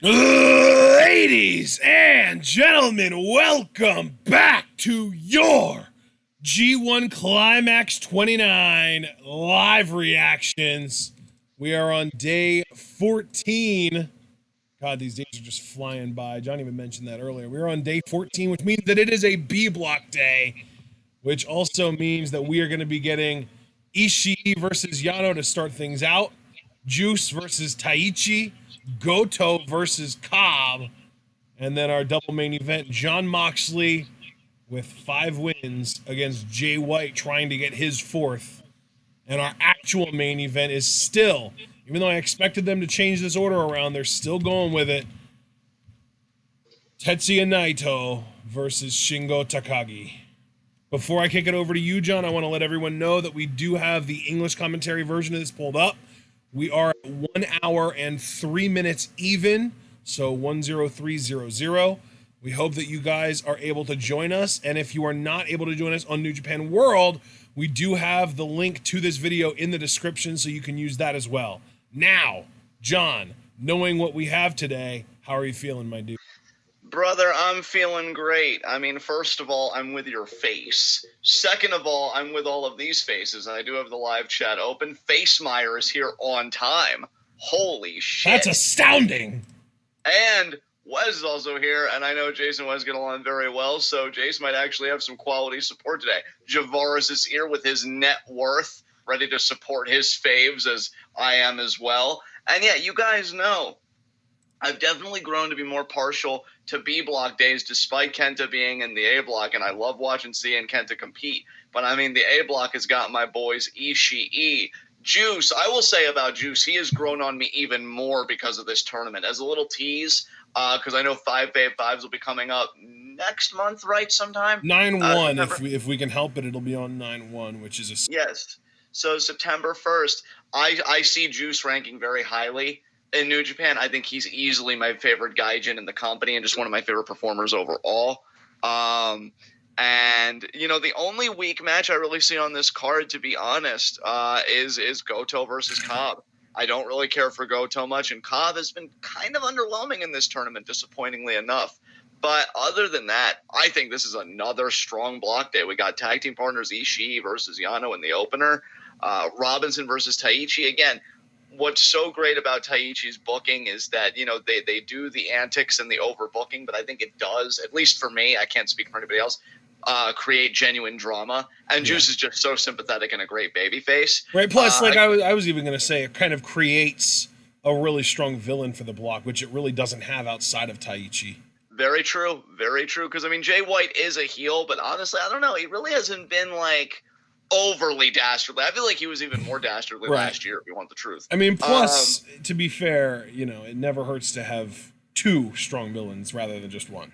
Ladies and gentlemen, welcome back to your G1 Climax 29 live reactions. We are on day 14. God, these days are just flying by. John even mentioned that earlier. We're on day 14, which means that it is a B block day, which also means that we are going to be getting Ishii versus Yano to start things out, Juice versus Taichi, Goto versus Cobb, and then our double main event, John Moxley with 5 wins against Jay White trying to get his 4th. And our actual main event is still, even though I expected them to change this order around, they're still going with it. Tetsuya Naito versus Shingo Takagi. Before I kick it over to you, John, I want to let everyone know that we do have the English commentary version of this pulled up. We are at 1 hour and 3 minutes even, so 10300. We hope that you guys are able to join us, and if you are not able to join us on New Japan World, we do have the link to this video in the description, so you can use that as well. Now, John, knowing what we have today, how are you feeling, my dude? Brother, I'm feeling great. I mean, first of all, I'm with your face. Second of all, I'm with all of these faces. I do have the live chat open. Facemeyer is here on time. Holy shit. That's astounding. And Wes is also here, and I know Jason and Wes get along very well, so Jason might actually have some quality support today. Javaris is here with his net worth, ready to support his faves, as I am as well. And yeah, you guys know, I've definitely grown to be more partial to B block days, despite Kenta being in the A block, and I love watching C and Kenta compete. But I mean, the A block has got my boys Ishii, Juice. I will say about Juice, he has grown on me even more because of this tournament. As a little tease, because I know 5v5s will be coming up next month, right? Sometime 9/1. If we can help it, it'll be on 9/1, which is a yes. So September 1st, I see Juice ranking very highly in New Japan. I think he's easily my favorite gaijin in the company and just one of my favorite performers overall. And, you know, the only weak match I really see on this card, to be honest, is Goto versus Cobb. I don't really care for Goto much, and Cobb has been kind of underwhelming in this tournament, disappointingly enough. But other than that, I think this is another strong block day. We got tag team partners Ishii versus Yano in the opener. Robinson versus Taichi. Again, what's so great about Taichi's booking is that, you know, they do the antics and the overbooking, but I think it does, at least for me, I can't speak for anybody else, create genuine drama. And Juice is just so sympathetic and a great babyface. Right. Plus, like I was even going to say, it kind of creates a really strong villain for the block, which it really doesn't have outside of Taichi. Very true. Very true. Because, I mean, Jay White is a heel, but honestly, I don't know. He really hasn't been, like, overly dastardly. I feel like he was even more dastardly last year, if you want the truth. I mean, plus, to be fair, you know, it never hurts to have 2 strong villains rather than just 1.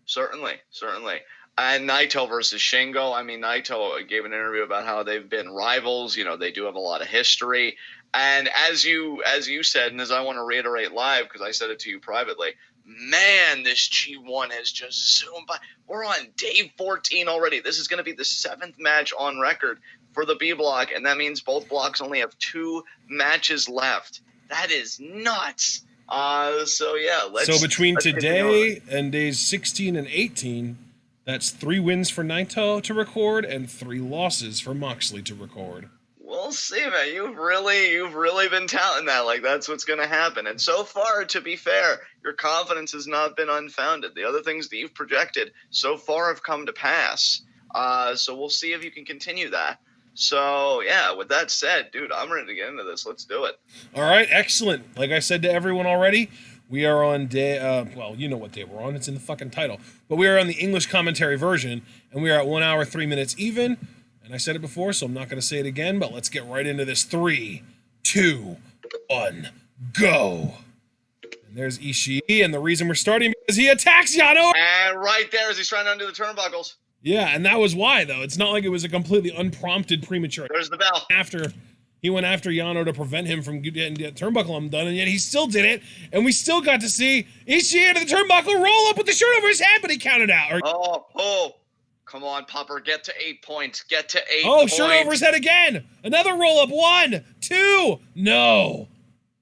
Certainly, certainly. And Naito versus Shingo. I mean, Naito gave an interview about how they've been rivals. You know, they do have a lot of history. And as you said, and as I want to reiterate live, because I said it to you privately, man, this G1 has just zoomed by. We're on day 14 already. This is going to be the 7th match on record for the B block, and that means both blocks only have 2 matches left. That is nuts. So yeah, So between today and days 16 and 18, that's 3 wins for Naito to record and 3 losses for Moxley to record. We'll see, man. You've really been touting that like that's what's going to happen. And so far, to be fair, your confidence has not been unfounded. The other things that you've projected so far have come to pass. So we'll see if you can continue that. So, yeah, with that said, dude, I'm ready to get into this. Let's do it. All right, excellent. Like I said to everyone already, we are on day, well, you know what day we're on. It's in the fucking title. But we are on the English commentary version, and we are at 1 hour, 3 minutes even. And I said it before, so I'm not going to say it again, but let's get right into this. 3, 2, 1, go. And there's Ishii, and the reason we're starting because he attacks Yano. And right there as he's trying to undo the turnbuckles. Yeah, and that was why, though. It's not like it was a completely unprompted premature. There's the bell. He went after Yano to prevent him from getting the turnbuckle undone, and yet he still did it, and we still got to see Ishii into the turnbuckle, roll up with the shirt over his head, but he counted out. Oh. Come on, Popper, get to 8 points. Get to 8 points. Oh, shirt over his head again. Another roll up. 1, 2. No.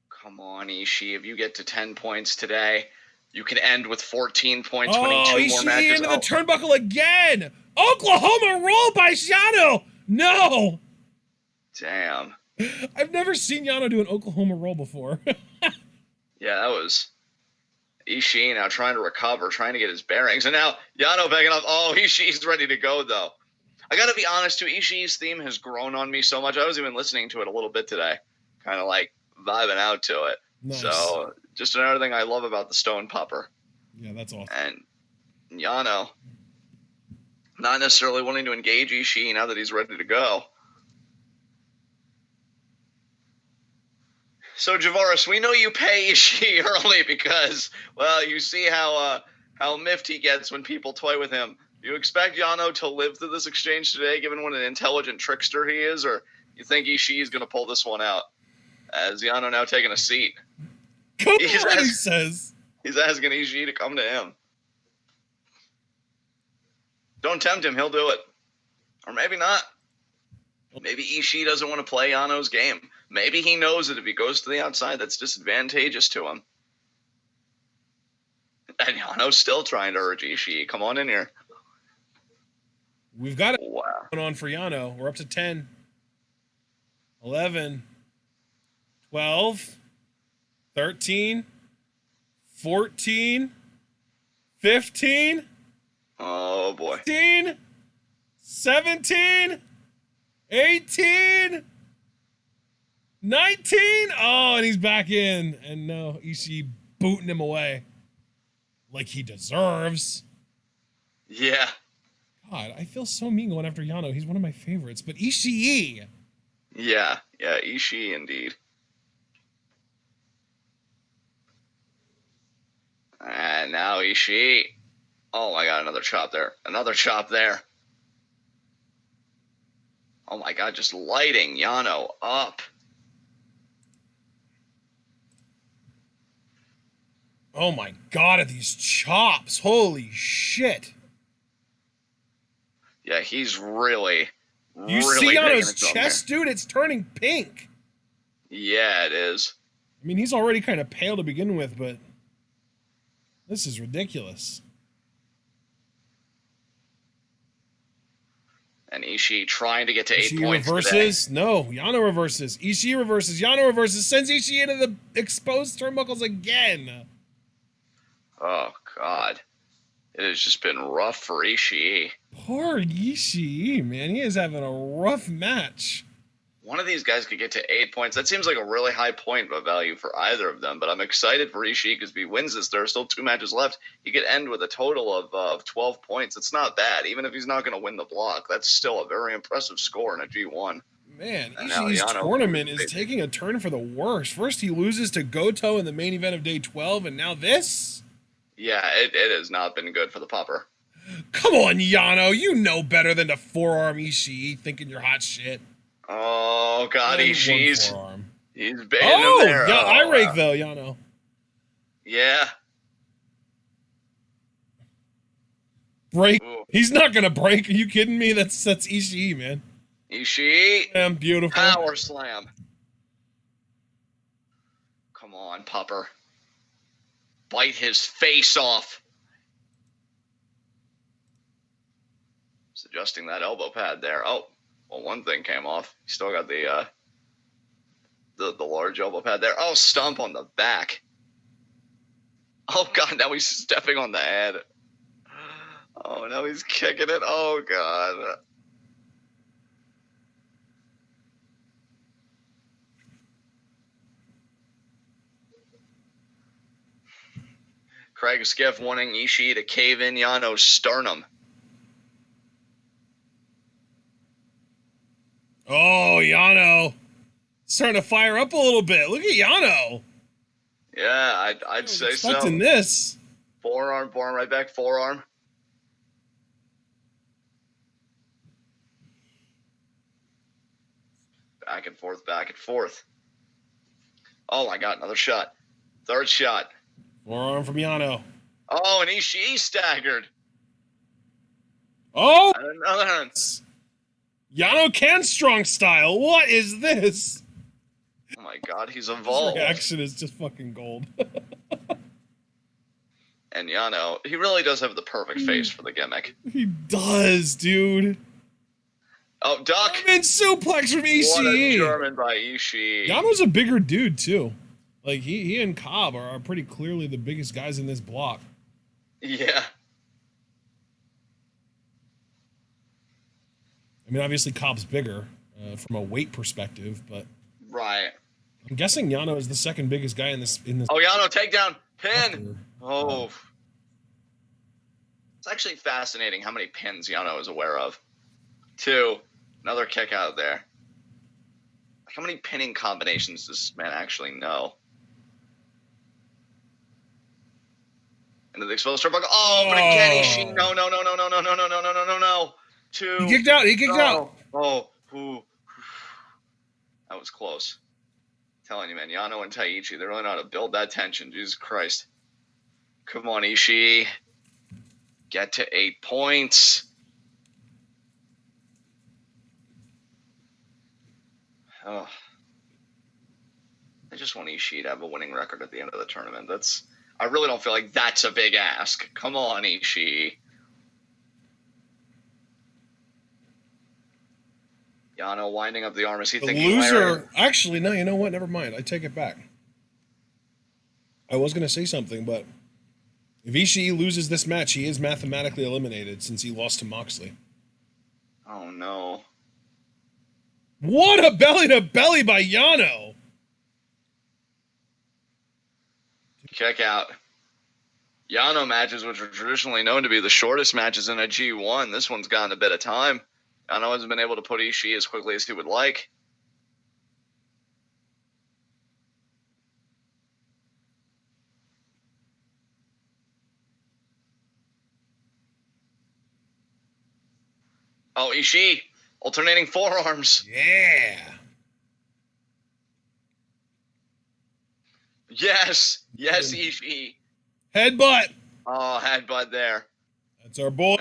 Come Come on, Ishii. If you get to 10 points today, you can end with 14 points, Oh, winning 2 more Ishii matches. into the turnbuckle again. Oklahoma roll by Yano. No. Damn. I've never seen Yano do an Oklahoma roll before. Yeah, that was Ishii now trying to recover, trying to get his bearings. And now Yano backing off. Oh, Ishii's ready to go, though. I got to be honest, too. Ishii's theme has grown on me so much. I was even listening to it a little bit today, kind of like vibing out to it. Nice. So just another thing I love about the Stone Popper. Yeah, that's awesome. And Yano not necessarily wanting to engage Ishii now that he's ready to go. So, Javaris, we know you pay Ishii early because, well, you see how miffed he gets when people toy with him. Do you expect Yano to live through this exchange today, given what an intelligent trickster he is, or you think Ishii is going to pull this one out? As Yano now taking a seat. Come on, he says. He's asking Ishii to come to him. Don't tempt him, he'll do it. Or maybe not. Maybe Ishii doesn't want to play Yano's game. Maybe he knows that if he goes to the outside, that's disadvantageous to him. And Yano's still trying to urge Ishii. Come on in here. We've got it going on for Yano. We're up to 10, 11, 12, 13, 14, 15. Oh, boy. 15, 17, 18, 19. Oh, and he's back in. And no, Ishii booting him away. Like he deserves. Yeah. God, I feel so mean going after Yano. He's one of my favorites. But Ishii. Yeah, Ishii indeed. And now Ishii. Oh my god, another chop there. Another chop there. Oh my god, just lighting Yano up. Oh my god, at these chops. Holy shit. Yeah, he's really You see Yano's chest, dude? It's turning pink. Yeah, it is. I mean, he's already kind of pale to begin with, but this is ridiculous. And Ishii trying to get to 8 Ishii points reverses. today. No, Yano reverses. Ishii reverses. Yano reverses. Sends Ishii into the exposed turnbuckles again. Oh, God. It has just been rough for Ishii. Poor Ishii, man. He is having a rough match. One of these guys could get to 8 points. That seems like a really high point value for either of them, but I'm excited for Ishii because if he wins this, there are still 2 matches left. He could end with a total of 12 points. It's not bad. Even if he's not going to win the block, that's still a very impressive score in a G1. Man, Ishii's tournament is taking a turn for the worse. First, he loses to Goto in the main event of day 12, and now this? Yeah, it has not been good for the Popper. Come on, Yano. You know better than to forearm Ishii thinking you're hot shit. Oh, God, Ishii's he's baiting him there. Yeah, eye rake, though, Yano. Yeah. Break. Ooh. He's not going to break. Are you kidding me? That's Ishii, man. Ishii. Damn, beautiful. Power slam. Come on, Popper. Bite his face off. Just adjusting that elbow pad there. Oh, well, one thing came off. He still got the large elbow pad there. Oh, stomp on the back. Oh, God, now he's stepping on the head. Oh, now he's kicking it. Oh, God. Craig Skiff wanting Ishii to cave in Yano's sternum. Oh, Yano. Starting to fire up a little bit. Look at Yano. Yeah, I'd say so. Expecting this. Forearm right back, forearm. Back and forth, back and forth. Oh, my God, another shot. Third shot. Forearm from Yano. Oh, and Ishii staggered. Oh! And another. Yano can strong style. What is this? my god, he's His evolved. reaction is just fucking gold. And Yano, he really does have the perfect face for the gimmick. He does, dude. Oh, duck! German suplex from Ishii. What a German by Ishii. Yano's a bigger dude, too. Like, he and Cobb are pretty clearly the biggest guys in this block. Yeah. I mean, obviously Cobb's bigger from a weight perspective, but Right. I'm guessing Yano is the second biggest guy in this. Oh, Yano, takedown, pin. Roster. Oh. It's actually fascinating how many pins Yano is aware of. 2. Another kick out there. How many pinning combinations does this man actually know? Into the exposed turnbuckle. Oh, but again, Ishii. No. 2. He kicked out. He kicked out. Oh. Ooh. That was close. I'm telling you, man. Yano and Taichi, they really know how to build that tension. Jesus Christ. Come on, Ishii. Get to 8 points. Oh. I just want Ishii to have a winning record at the end of the tournament. I really don't feel like that's a big ask. Come on, Ishii. Yano winding up the arm. Is he The thinking loser. Actually, no. You know what? Never mind. I take it back. I was gonna say something, but if Ishii loses this match, he is mathematically eliminated since he lost to Moxley. Oh no! What a belly to belly by Yano! Check out. Yano matches, which are traditionally known to be the shortest matches in a G1. This one's gotten a bit of time. Yano hasn't been able to put Ishii as quickly as he would like. Oh, Ishii, alternating forearms. Yeah. Yes, Ishii. Headbutt. Oh, headbutt there. That's our boy.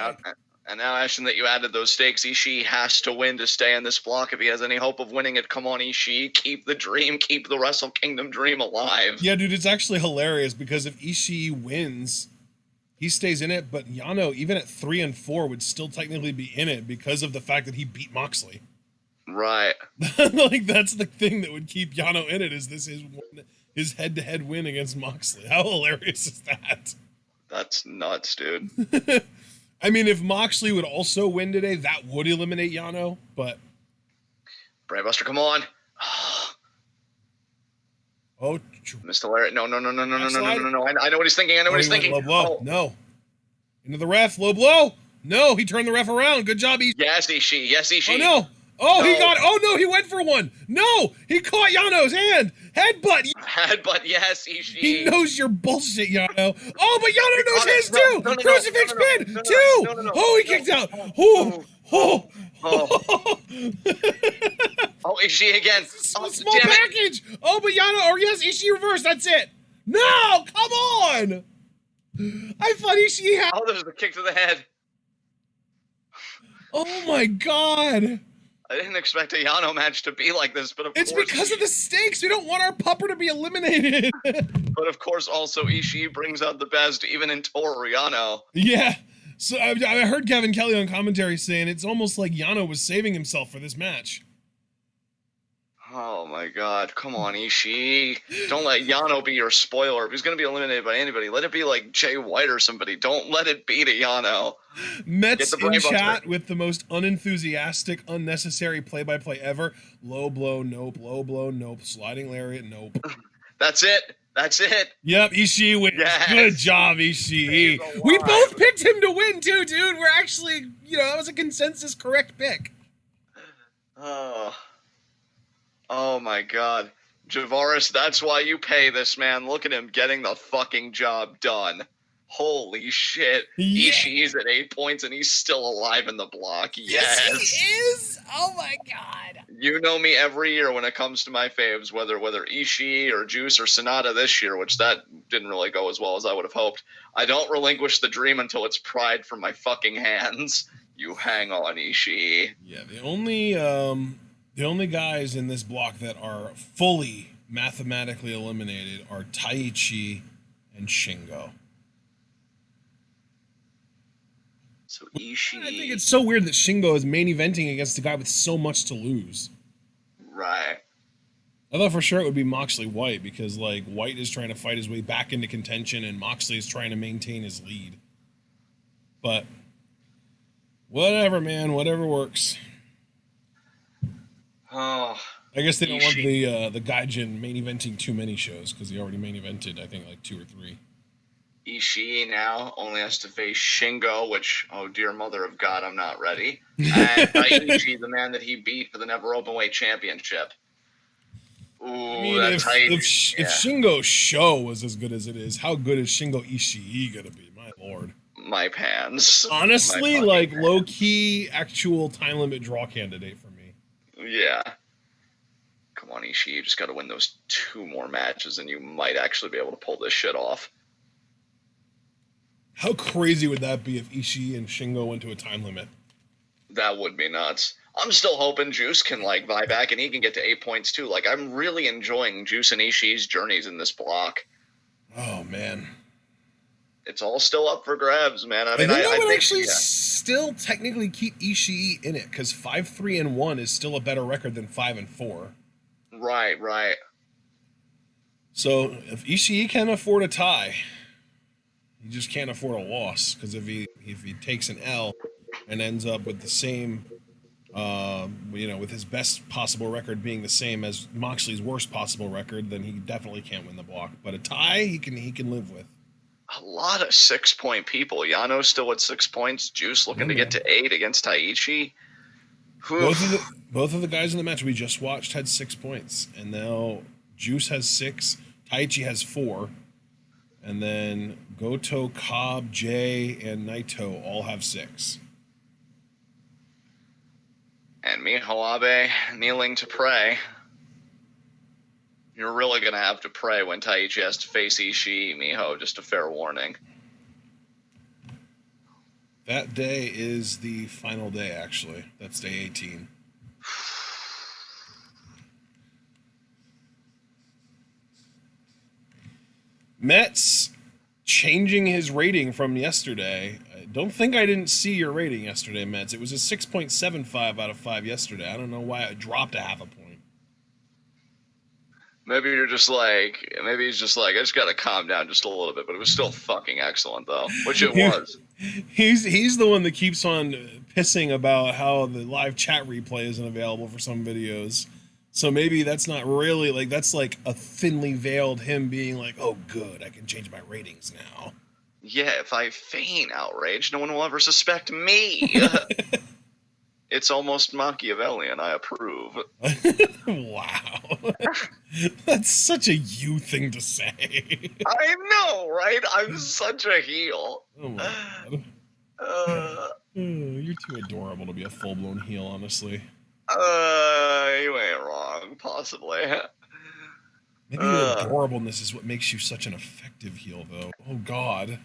And now, Ashton, that you added those stakes, Ishii has to win to stay in this block if he has any hope of winning it. Come on, Ishii. Keep the dream. Keep the Wrestle Kingdom dream alive. Yeah, dude, it's actually hilarious because if Ishii wins, he stays in it, but Yano, even at 3 and 4, would still technically be in it because of the fact that he beat Moxley. Right. Like, that's the thing that would keep Yano in it, is this his head-to-head win against Moxley. How hilarious is that? That's nuts, dude. I mean, if Moxley would also win today, that would eliminate Yano, but... Brainbuster, come on. Oh, Mr. Larry. No. I know what he's thinking. Low blow. Oh. No. Into the ref. Low blow. No, he turned the ref around. Good job, Ishii. Yes, Ishii. Oh, no. Oh, no. He got... Oh, no, he went for one. No, he caught Yano's hand. Headbutt. Headbutt, yes, Ishii. He knows your bullshit, Yano. Oh, but Yano knows his, too. Crucifix pin. Two. Oh, he kicked out. Oh. Oh, Ishii again. Oh, small package. Oh, but Yano, or yes, Ishii reverse. That's it. No, come on. I thought Ishii had... Oh, there's a kick to the head. Oh, my God. I didn't expect a Yano match to be like this, but it's because of the stakes. We don't want our pupper to be eliminated. But of course, also Ishii brings out the best, even in Toru Yano. Yeah. So I heard Kevin Kelly on commentary saying it's almost like Yano was saving himself for this match. Oh my God! Come on, Ishii! Don't let Yano be your spoiler. If he's going to be eliminated by anybody, let it be like Jay White or somebody. Don't let it be to Yano. Mets in chat with the most unenthusiastic, unnecessary play-by-play ever. Low blow, nope. Low blow, nope. Sliding lariat, nope. That's it. Yep, Ishii wins. Yes. Good job, Ishii. We both picked him to win too, dude. We're actually, that was a consensus correct pick. Oh my God. Javaris, that's why you pay this man. Look at him getting the fucking job done. Holy shit. Yeah. Ishii's at 8 points and he's still alive in the block. Yes. He is. Oh my God. You know me every year when it comes to my faves, whether Ishii or Juice or Sonata this year, which that didn't really go as well as I would have hoped. I don't relinquish the dream until it's pried from my fucking hands. You hang on, Ishii. Yeah, the only guys in this block that are fully mathematically eliminated are Taichi and Shingo. So Ishii. I think it's so weird that Shingo is main eventing against a guy with so much to lose. Right. I thought for sure it would be Moxley White because like White is trying to fight his way back into contention and Moxley is trying to maintain his lead. But whatever, man, whatever works. Oh, I guess they don't want the Gaijin main eventing too many shows because he already main evented I think like 2 or 3. Ishii now only has to face Shingo, which, oh dear mother of God, I'm not ready. And Taichi, the man that he beat for the Never Openweight Championship. Ooh, I mean, if Shingo's show was as good as it is, how good is Shingo Ishii gonna be? My lord. My pants. Honestly, like low-key actual time limit draw candidate for me. Yeah. Come on, Ishii, you just got to win those 2 more matches and you might actually be able to pull this shit off. How crazy would that be if Ishii and Shingo went to a time limit? That would be nuts. I'm still hoping Juice can, like, buy back and he can get to 8 points, too. Like, I'm really enjoying Juice and Ishii's journeys in this block. Oh, man. It's all still up for grabs, man. I mean, I would actually still technically keep Ishii in it, because 5-3-1 is still a better record than 5-4. Right, right. So, if Ishii can afford a tie... He just can't afford a loss because if he takes an L and ends up with the same, with his best possible record being the same as Moxley's worst possible record, then he definitely can't win the block. But a tie, he can live with. A lot of 6-point people. Yano's still at 6 points. Juice looking to get to 8 against Taichi. Both of the guys in the match we just watched had 6 points, and now Juice has 6, Taichi has 4. And then Goto, Cobb, Jay, and Naito all have 6. And Miho Abe kneeling to pray. You're really going to have to pray when Taichi has to face Ishii, Miho, just a fair warning. That day is the final day, actually. That's day 18. Mets changing his rating from yesterday. I don't think I didn't see your rating yesterday, Mets. It was a 6.75 out of 5 yesterday. I don't know why it dropped a half a point. Maybe he's just like, I just got to calm down just a little bit, but it was still fucking excellent, though, which it was. He's the one that keeps on pissing about how the live chat replay isn't available for some videos. So maybe that's not really, like, that's like a thinly veiled him being like, oh, good, I can change my ratings now. Yeah, if I feign outrage, no one will ever suspect me. It's almost Machiavellian, I approve. Wow. That's such a you thing to say. I know, right? I'm such a heel. Oh, my God. You're too adorable to be a full-blown heel, honestly. You ain't wrong, possibly. Maybe your adorableness is what makes you such an effective heel, though. Oh, God.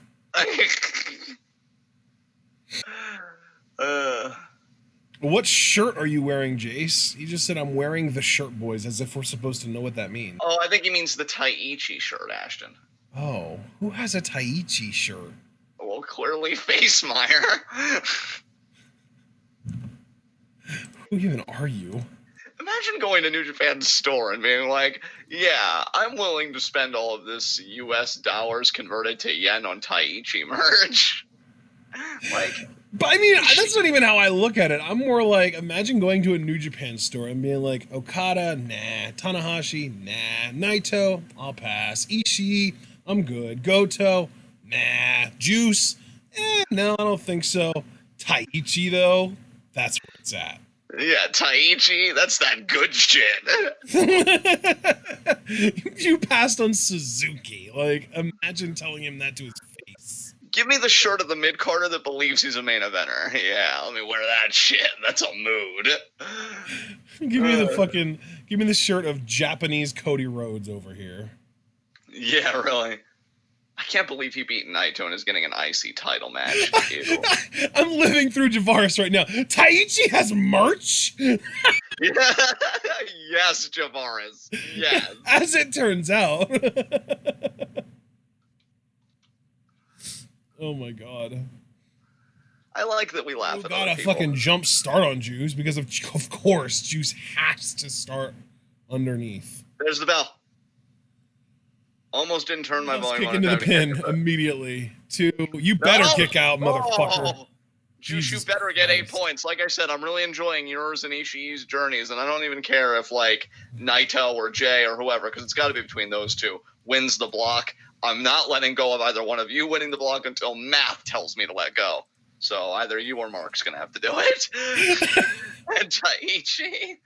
What shirt are you wearing, Jace? He just said, I'm wearing the shirt, boys, as if we're supposed to know what that means. Oh, I think he means the Taichi shirt, Ashton. Oh, who has a Taichi shirt? Well, clearly Facemeyer. Who even are you? Imagine going to New Japan's store and being like, yeah, I'm willing to spend all of this US dollars converted to yen on Taichi merch. Like, but I mean, that's not even how I look at it. I'm more like, imagine going to a New Japan store and being like, Okada, nah. Tanahashi, nah. Naito, I'll pass. Ishii, I'm good. Goto, nah. Juice, no, I don't think so. Taichi, though, that's where it's at. Yeah, Taichi, that's that good shit. You passed on Suzuki. Like, imagine telling him that to his face. Give me the shirt of the mid-carder that believes he's a main eventer. Yeah, let me wear that shit. That's a mood. Give me the shirt of Japanese Cody Rhodes over here. Yeah, really. I can't believe he beat Naito and is getting an IC title match. Ew. I'm living through Javaris right now. Taichi has merch? Yes, Javaris. Yes. As it turns out. Oh my god. I like that we laugh at got other a people. fucking jump start on Juice because of course Juice has to start underneath. There's the bell. Almost didn't turn my volume kick on. into the pin immediately. You better kick out, motherfucker. Oh. Juice, you better get 8 points. Like I said, I'm really enjoying yours and Ishii's journeys, and I don't even care if, like, Naito or Jay or whoever, because it's got to be between those two, wins the block. I'm not letting go of either one of you winning the block until math tells me to let go. So either you or Mark's going to have to do it. And Taichi.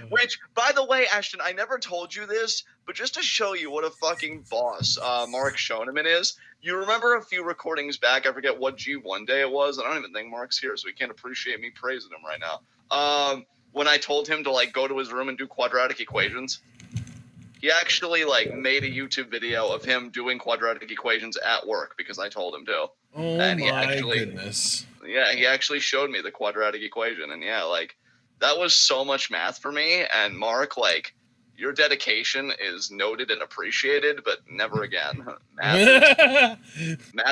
Which, by the way, Ashton, I never told you this, but just to show you what a fucking boss Mark Shoneman is, you remember a few recordings back, I forget what G1 day it was, I don't even think Mark's here, so he can't appreciate me praising him right now. When I told him to, like, go to his room and do quadratic equations, he actually, like, made a YouTube video of him doing quadratic equations at work because I told him to. Oh, and my goodness. Yeah, he actually showed me the quadratic equation, and yeah, like, that was so much math for me, and Mark, like, your dedication is noted and appreciated, but never again. Math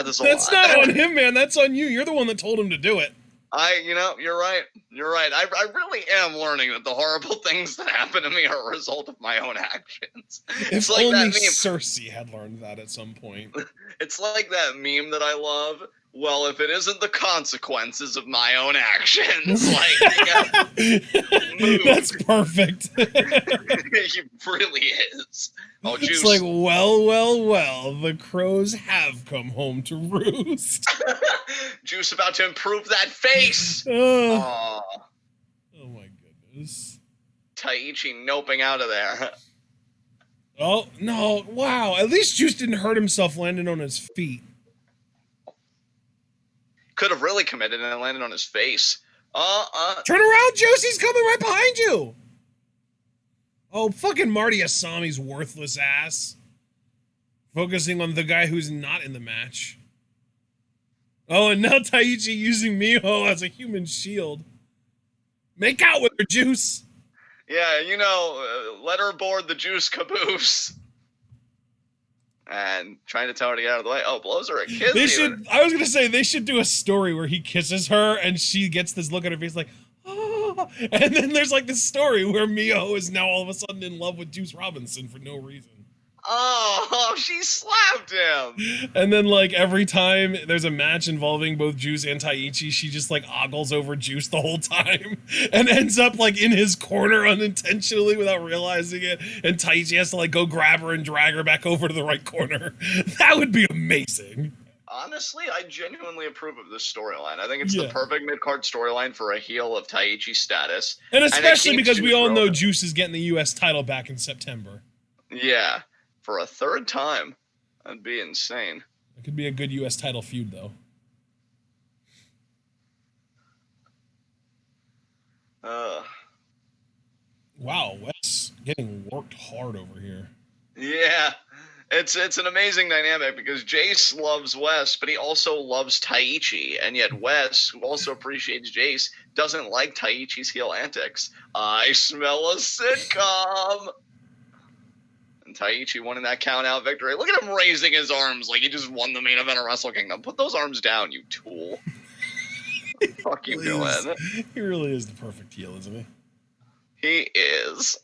is a lot. That's not on him, man. That's on you. You're the one that told him to do it. You're right. You're right. I really am learning that the horrible things that happen to me are a result of my own actions. If like only Cersei had learned that at some point. It's like that meme that I love. Well, if it isn't the consequences of my own actions, like, that's perfect. It really is. Oh, Juice. It's like, well, the crows have come home to roost. Juice about to improve that face. Oh my goodness. Taichi noping out of there. Oh, no. Wow. At least Juice didn't hurt himself landing on his feet. Could have really committed and landed on his face. Turn around, Juice. He's coming right behind you. Oh, fucking Marty Asami's worthless ass. Focusing on the guy who's not in the match. Oh, and now Taichi using Miho as a human shield. Make out with her, Juice. Yeah, let her board the Juice caboose. And trying to tell her to get out of the way. Oh, blows her a kiss. I was going to say, they should do a story where he kisses her and she gets this look at her face like, oh. And then there's like this story where Miho is now all of a sudden in love with Juice Robinson for no reason. Oh, she slapped him. And then, like, every time there's a match involving both Juice and Taichi, she just, like, ogles over Juice the whole time and ends up, like, in his corner unintentionally without realizing it. And Taichi has to, like, go grab her and drag her back over to the right corner. That would be amazing. Honestly, I genuinely approve of this storyline. I think it's the perfect mid-card storyline for a heel of Taichi status. And especially because we all know Juice is getting the U.S. title back in September. Yeah. For a third time. That'd be insane. It could be a good U.S. title feud, though. Wow, Wes getting worked hard over here. Yeah. It's an amazing dynamic because Jace loves Wes, but he also loves Taichi, and yet Wes, who also appreciates Jace, doesn't like Taichi's heel antics. I smell a sitcom! And Taichi won in that count-out victory. Look at him raising his arms like he just won the main event of Wrestle Kingdom. Put those arms down, you tool. What the fuck you doing? He really is the perfect heel, isn't he? He is.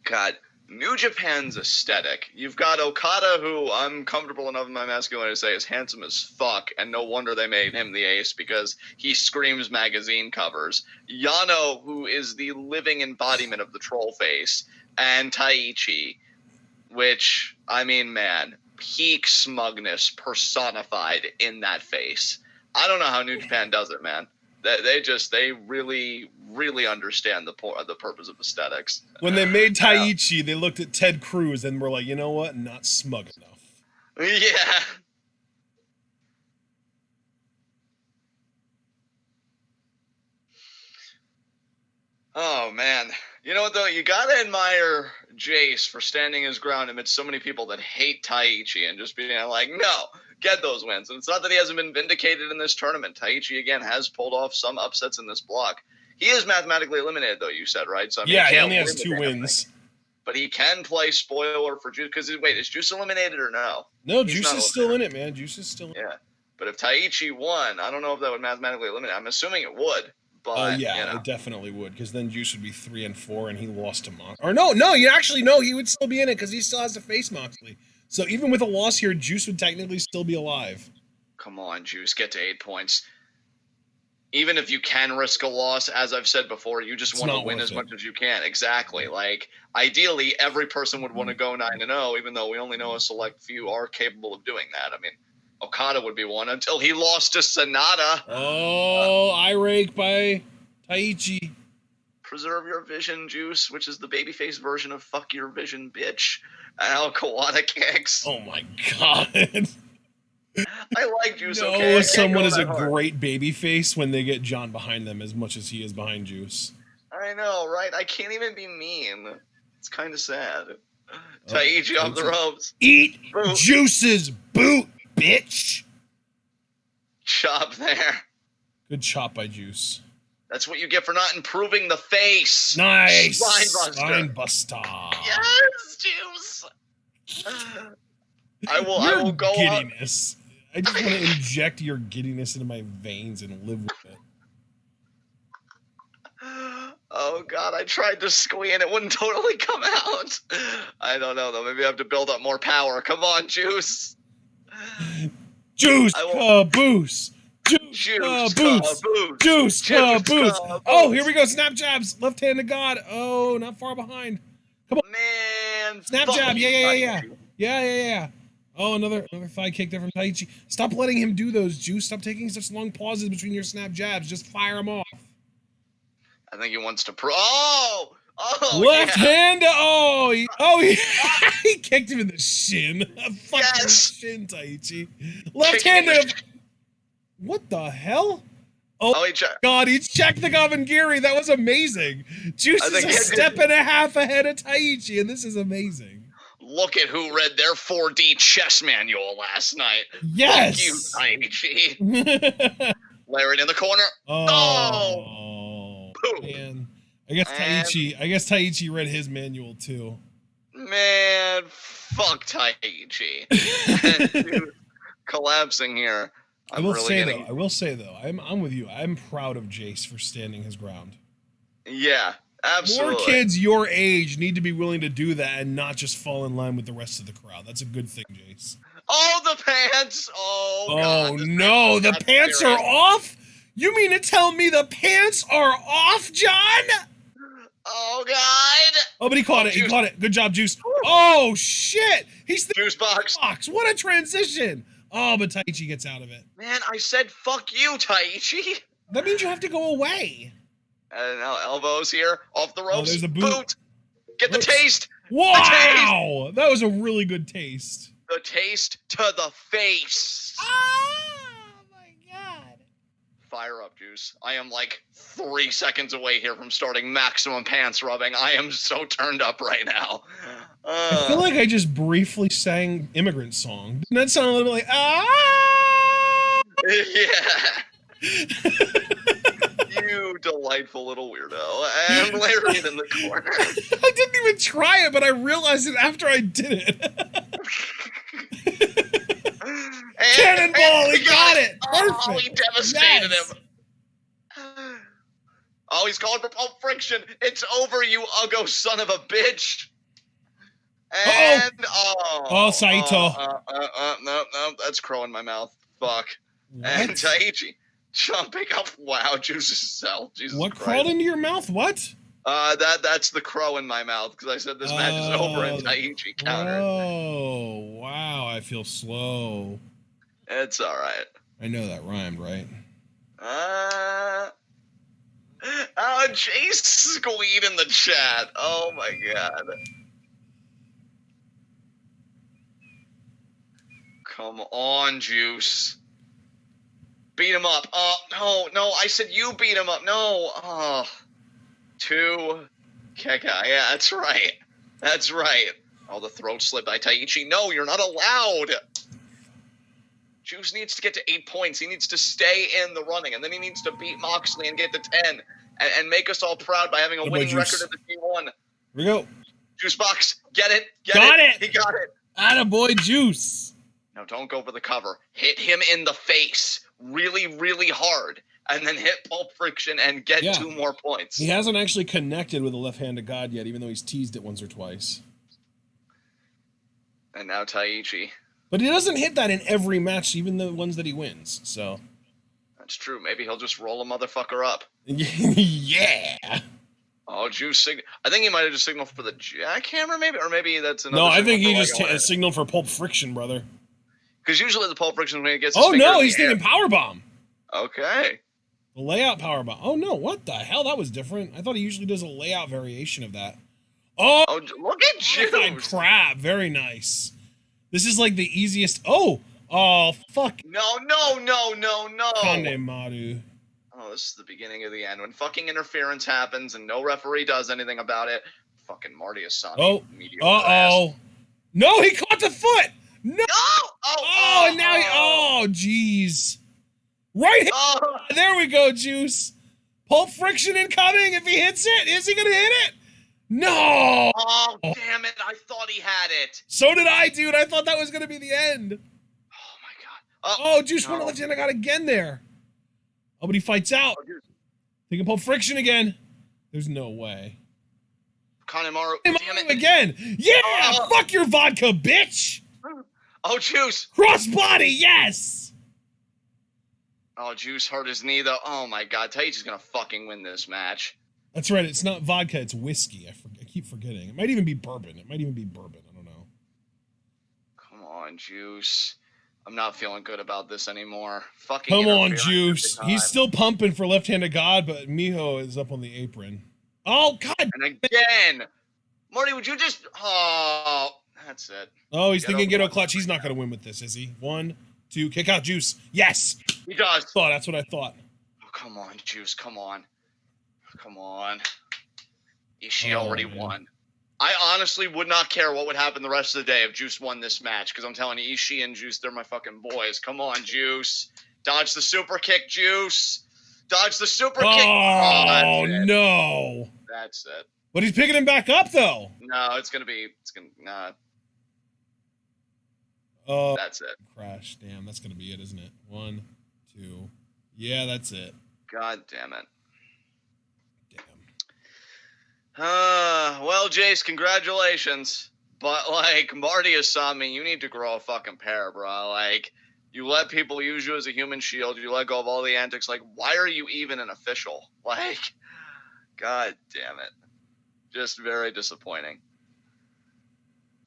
God, New Japan's aesthetic. You've got Okada, who I'm comfortable enough in my masculinity to say is handsome as fuck, and no wonder they made him the ace because he screams magazine covers. Yano, who is the living embodiment of the troll face, and Taichi, which, I mean, man, peak smugness personified in that face. I don't know how New Japan does it, man. They really, really understand the purpose of aesthetics. When they made Taichi, they looked at Ted Cruz and were like, you know what? Not smug enough. Yeah. Oh, man. You know what, though? You gotta admire Jace for standing his ground amidst so many people that hate Taichi and just being like, no, get those wins. And it's not that he hasn't been vindicated in this tournament. Taichi, again, has pulled off some upsets in this block. He is mathematically eliminated, though, you said, right? So, I mean, Yeah, he he can't only has win 2 the damn wins. thing. But he can play spoiler for Juice. Because, wait, is Juice eliminated or no? No, He's Juice not is still in it, man. Juice is still in it. Yeah. But if Taichi won, I don't know if that would mathematically eliminate. I'm assuming it would. But, Yeah, you know. it definitely would, because then Juice would be 3-4, and he lost to Moxley. Or no, you actually no, he would still be in it because he still has to face Moxley. So even with a loss here, Juice would technically still be alive. Come on, Juice, get to 8 points. Even if you can risk a loss, as I've said before, you just want to win as much as you can. Exactly. Like, ideally, every person would want to go 9-0, even though we only know a select few are capable of doing that. I mean, Okada would be one until he lost to Sonata. Oh, eye rake by Taichi. Preserve your vision, Juice, which is the babyface version of fuck your vision, bitch. Al Kawada kicks. Oh my god. I like Juice, no, okay? Someone is a great babyface when they get John behind them as much as he is behind Juice. I know, right? I can't even be mean. It's kind of sad. Taichi off the ropes. Eat boot. Juice's boot, bitch. Chop there. Good chop by Juice. That's what you get for not improving the face. Nice. Spinebuster. Yes, Juice. I will go giddiness. I just want to inject your giddiness into my veins and live with it. Oh god, I tried to squeeze and it wouldn't totally come out. I don't know though. Maybe I have to build up more power. Come on, Juice. Juice caboose. Juice caboose. Juice caboose. Oh, here we go. Snap jabs. Left hand to God. Oh, not far behind. Come on. Man. Snap jab. Yeah. Oh, another thigh kick there from Taichi. Stop letting him do those, Juice. Stop taking such long pauses between your snap jabs. Just fire them off. I think he wants to left hand. He kicked him in the shin. Fuck your shin, Taichi. Left hand. What the hell? Oh, God, he checked the Gavangiri. That was amazing. Juice is a step and a half ahead of Taichi, and this is amazing. Look at who read their 4D chess manual last night. Yes. Fuck you, Taichi. Lariat in the corner. Oh. Man. I guess Taichi read his manual too. Man, fuck Taichi. Dude, collapsing here. I will say though, I'm with you. I'm proud of Jace for standing his ground. Yeah, absolutely. More kids your age need to be willing to do that and not just fall in line with the rest of the crowd. That's a good thing, Jace. Oh, the pants! Oh God, no, the pants are off? You mean to tell me the pants are off, John? Oh God! Oh, but he caught it. Juice. He caught it. Good job, Juice. Oh shit! He's the Juice box. What a transition! Oh, but Taichi gets out of it. Man, I said fuck you, Taichi. That means you have to go away. And now elbows here, off the ropes. Oh, there's the boot. Get the taste. Wow, the taste. That was a really good taste. The taste to the face. Oh my God. Fire up, Juice. I am like 3 seconds away here from starting maximum pants rubbing. I am so turned up right now. I feel like I just briefly sang Immigrant Song. Didn't that sound a little bit like, Yeah. You delightful little weirdo. And Lariat in the corner. I didn't even try it, but I realized it after I did it. Cannonball, he got it. Perfect. Oh, he devastated him. Oh, he's calling for Pulp Friction. It's over, you uggo son of a bitch. And Saito. No, that's crow in my mouth. Fuck. What? And Taichi jumping up. Wow, Juice's cell. Jesus what Christ. Crawled into your mouth? What? That's the crow in my mouth because I said this match is over and Taichi countered. Oh, wow, I feel slow. It's all right. I know that rhymed, right? Jace squeed in the chat. Oh my God. Come on, Juice. Beat him up. Oh, no, I said you beat him up. No. Oh. 2, Keka, yeah, that's right. That's right. Oh, the throat slip by Taichi. No, you're not allowed. Juice needs to get to 8 points. He needs to stay in the running, and then he needs to beat Moxley and get to 10 and make us all proud by having a winning record at the G1. Here we go. Juice box. Get it. Got it. He got it. Attaboy, Juice. Now, don't go for the cover. Hit him in the face really, really hard, and then hit Pulp Friction and get 2 more points. He hasn't actually connected with the left hand of God yet, even though he's teased it once or twice. And now Taichi. But he doesn't hit that in every match, even the ones that he wins, so. That's true. Maybe he'll just roll a motherfucker up. Yeah. Oh, Juice I think he might have just signaled for the jackhammer, maybe? Or maybe that's another. No, I think he just signaled for Pulp Friction, brother. Because usually the Pulp Friction when he gets his he's thinking Powerbomb. Okay. The layout Powerbomb. Oh, no, what the hell? That was different. I thought he usually does a layout variation of that. Oh, look at Juice. Crap. Very nice. This is like the easiest. Oh, fuck. No. Kanemaru. Oh, this is the beginning of the end. When fucking interference happens and no referee does anything about it, fucking Marty Asami. Oh, uh-oh. No, he caught the foot. No. And now jeez. Right. There we go, Juice. Pulp Friction incoming. If he hits it, is he going to hit it? No! Oh, damn it. I thought he had it. So did I, dude. I thought that was going to be the end. Oh, my God. Juice went to left hand. I got again there. Oh, but he fights out. Thinking Pulp Friction again. There's no way. Kanemaru. Damn it. Again. Yeah! Fuck your vodka, bitch! Oh, Juice. Crossbody, yes! Oh, Juice hurt his knee, though. Oh, my God. Taichi's going to fucking win this match. That's right. It's not vodka. It's whiskey. I keep forgetting. It might even be bourbon. I don't know. Come on, Juice. I'm not feeling good about this anymore. Fucking come on, Juice. He's still pumping for Left Hand of God, but Miho is up on the apron. Oh, God. And again. Marty, would you just... Oh, that's it. Oh, he's thinking Ghetto Clutch. He's not going to win with this, is he? 1, 2, kick out Juice. Yes. He does. Oh, that's what I thought. Oh, come on, Juice. Come on. Ishii already won. I honestly would not care what would happen the rest of the day if Juice won this match, because I'm telling you, Ishii and Juice, they're my fucking boys. Come on, Juice. Dodge the super kick, Juice. Dodge the super kick. Oh, no. That's it. But he's picking him back up, though. No, nah. Oh, that's it. Crash. Damn, that's going to be it, isn't it? 1, 2. Yeah, that's it. God damn it. Well, Jace, congratulations. But, like, Marty Asami, you need to grow a fucking pair, bro. Like, you let people use you as a human shield. You let go of all the antics. Like, why are you even an official? Like, God damn it. Just very disappointing.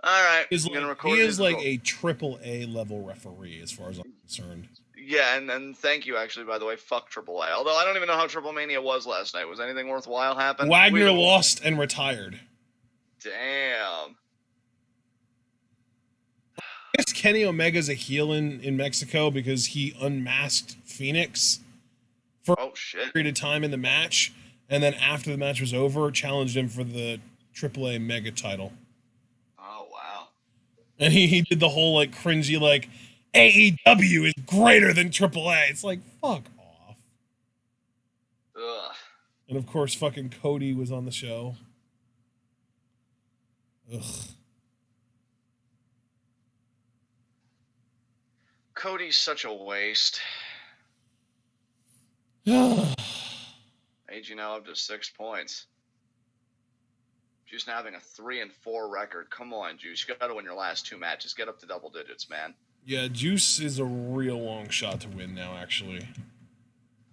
All right. He is like a AAA level referee, as far as I'm concerned. Yeah, and thank you, actually, by the way. Fuck AAA. Although I don't even know how Triple Mania was last night. Was anything worthwhile happen? Wagner lost and retired. Damn. I guess Kenny Omega's a heel in Mexico because he unmasked Phoenix for a period of time in the match, and then after the match was over, challenged him for the AAA Mega title. Oh, wow. And he did the whole, like, cringy, like, AEW is greater than AAA. It's like, fuck off. Ugh. And of course, fucking Cody was on the show. Ugh. Cody's such a waste. Age now up to 6 points. Juice now having a 3-4 record. Come on, Juice. You got to win your last 2 matches. Get up to double digits, man. Yeah, Juice is a real long shot to win now, actually.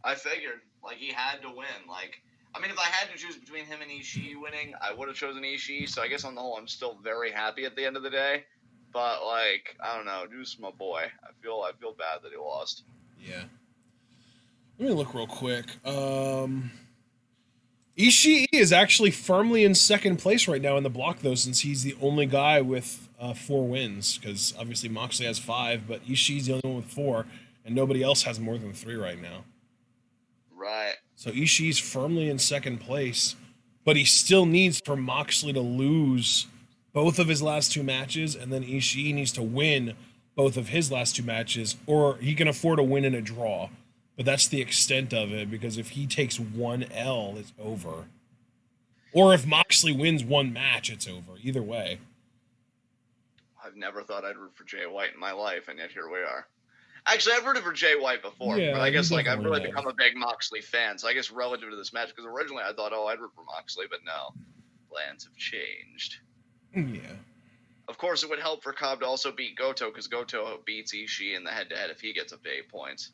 I figured. Like, he had to win. Like, I mean, if I had to choose between him and Ishii winning, I would have chosen Ishii. So I guess on the whole, I'm still very happy at the end of the day. But, like, I don't know. Juice is my boy. I feel bad that he lost. Yeah. Let me look real quick. Ishii is actually firmly in second place right now in the block, though, since he's the only guy with 4 wins. Because obviously Moxley has 5, but Ishii's the only one with 4, and nobody else has more than 3 right now. Right. So Ishii's firmly in second place. but he still needs for Moxley to lose both of his last two matches, and then Ishii needs to win both of his last two matches, or he can afford a win and a draw. But that's the extent of it, because if he takes one L, it's over. Or if Moxley wins one match, it's over. Either way. I've never thought I'd root for Jay White in my life, and yet here we are. Actually, I've rooted for Jay White before, Yeah, but I guess you like I've definitely really have. become a big Moxley fan. So I guess relative to this match, because originally I thought, oh, I'd root for Moxley, but no, plans have changed. Yeah. Of course, it would help for Cobb to also beat Goto, because Goto beats Ishii in the head-to-head if he gets up to 8 points.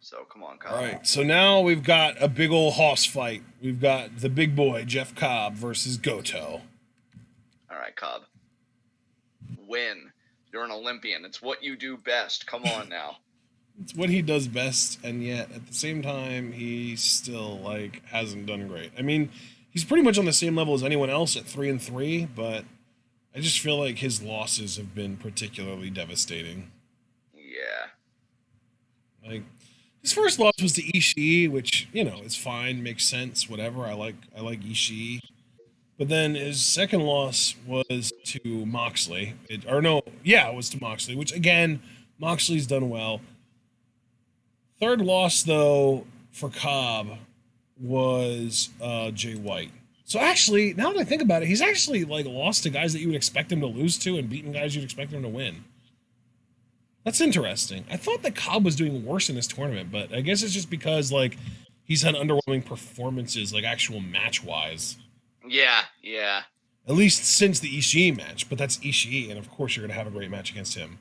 So come on, Cobb. All right, so now we've got a big old hoss fight. We've got the big boy, Jeff Cobb, versus Goto. All right, Cobb. Win. You're an Olympian. It's what you do best. Come on now. It's what he does best, and yet at the same time, he still hasn't done great. I mean, he's pretty much on the same level as anyone else at 3-3, but I just feel like his losses have been particularly devastating. Yeah. Like, his first loss was to Ishii, which, is fine, makes sense, whatever. I like Ishii. But then his second loss was to Moxley. It was to Moxley, which again, Moxley's done well. Third loss, though, for Cobb was Jay White. So actually, now that I think about it, he's actually lost to guys that you would expect him to lose to and beaten guys you'd expect him to win. That's interesting. I thought that Cobb was doing worse in this tournament, but I guess it's just because he's had underwhelming performances, actual match-wise. Yeah. At least since the Ishii match, but that's Ishii, and of course you're going to have a great match against him.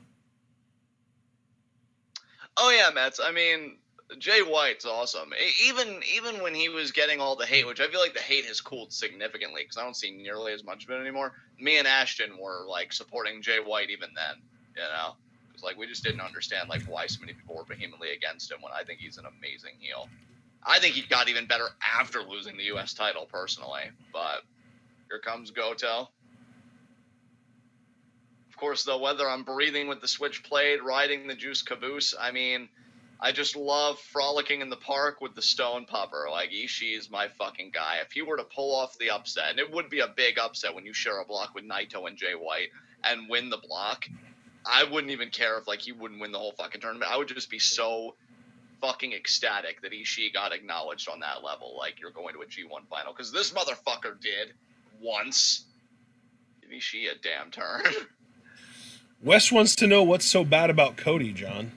Oh yeah, Mets. I mean, Jay White's awesome. Even when he was getting all the hate, which I feel like the hate has cooled significantly because I don't see nearly as much of it anymore. Me and Ashton were supporting Jay White even then, because we just didn't understand why so many people were vehemently against him when I think he's an amazing heel. I think he got even better after losing the U.S. title personally, but here comes Goto. Of course, though, whether I'm breathing with the switchblade, riding the juice caboose, I mean, I just love frolicking in the park with the stone pupper. Ishii is my fucking guy. If he were to pull off the upset, and it would be a big upset when you share a block with Naito and Jay White and win the block, I wouldn't even care if he wouldn't win the whole fucking tournament. I would just be so fucking ecstatic that Ishii got acknowledged on that level. You're going to a G1 final. Because this motherfucker did once. Give Ishii a damn turn. Wes wants to know what's so bad about Cody, John.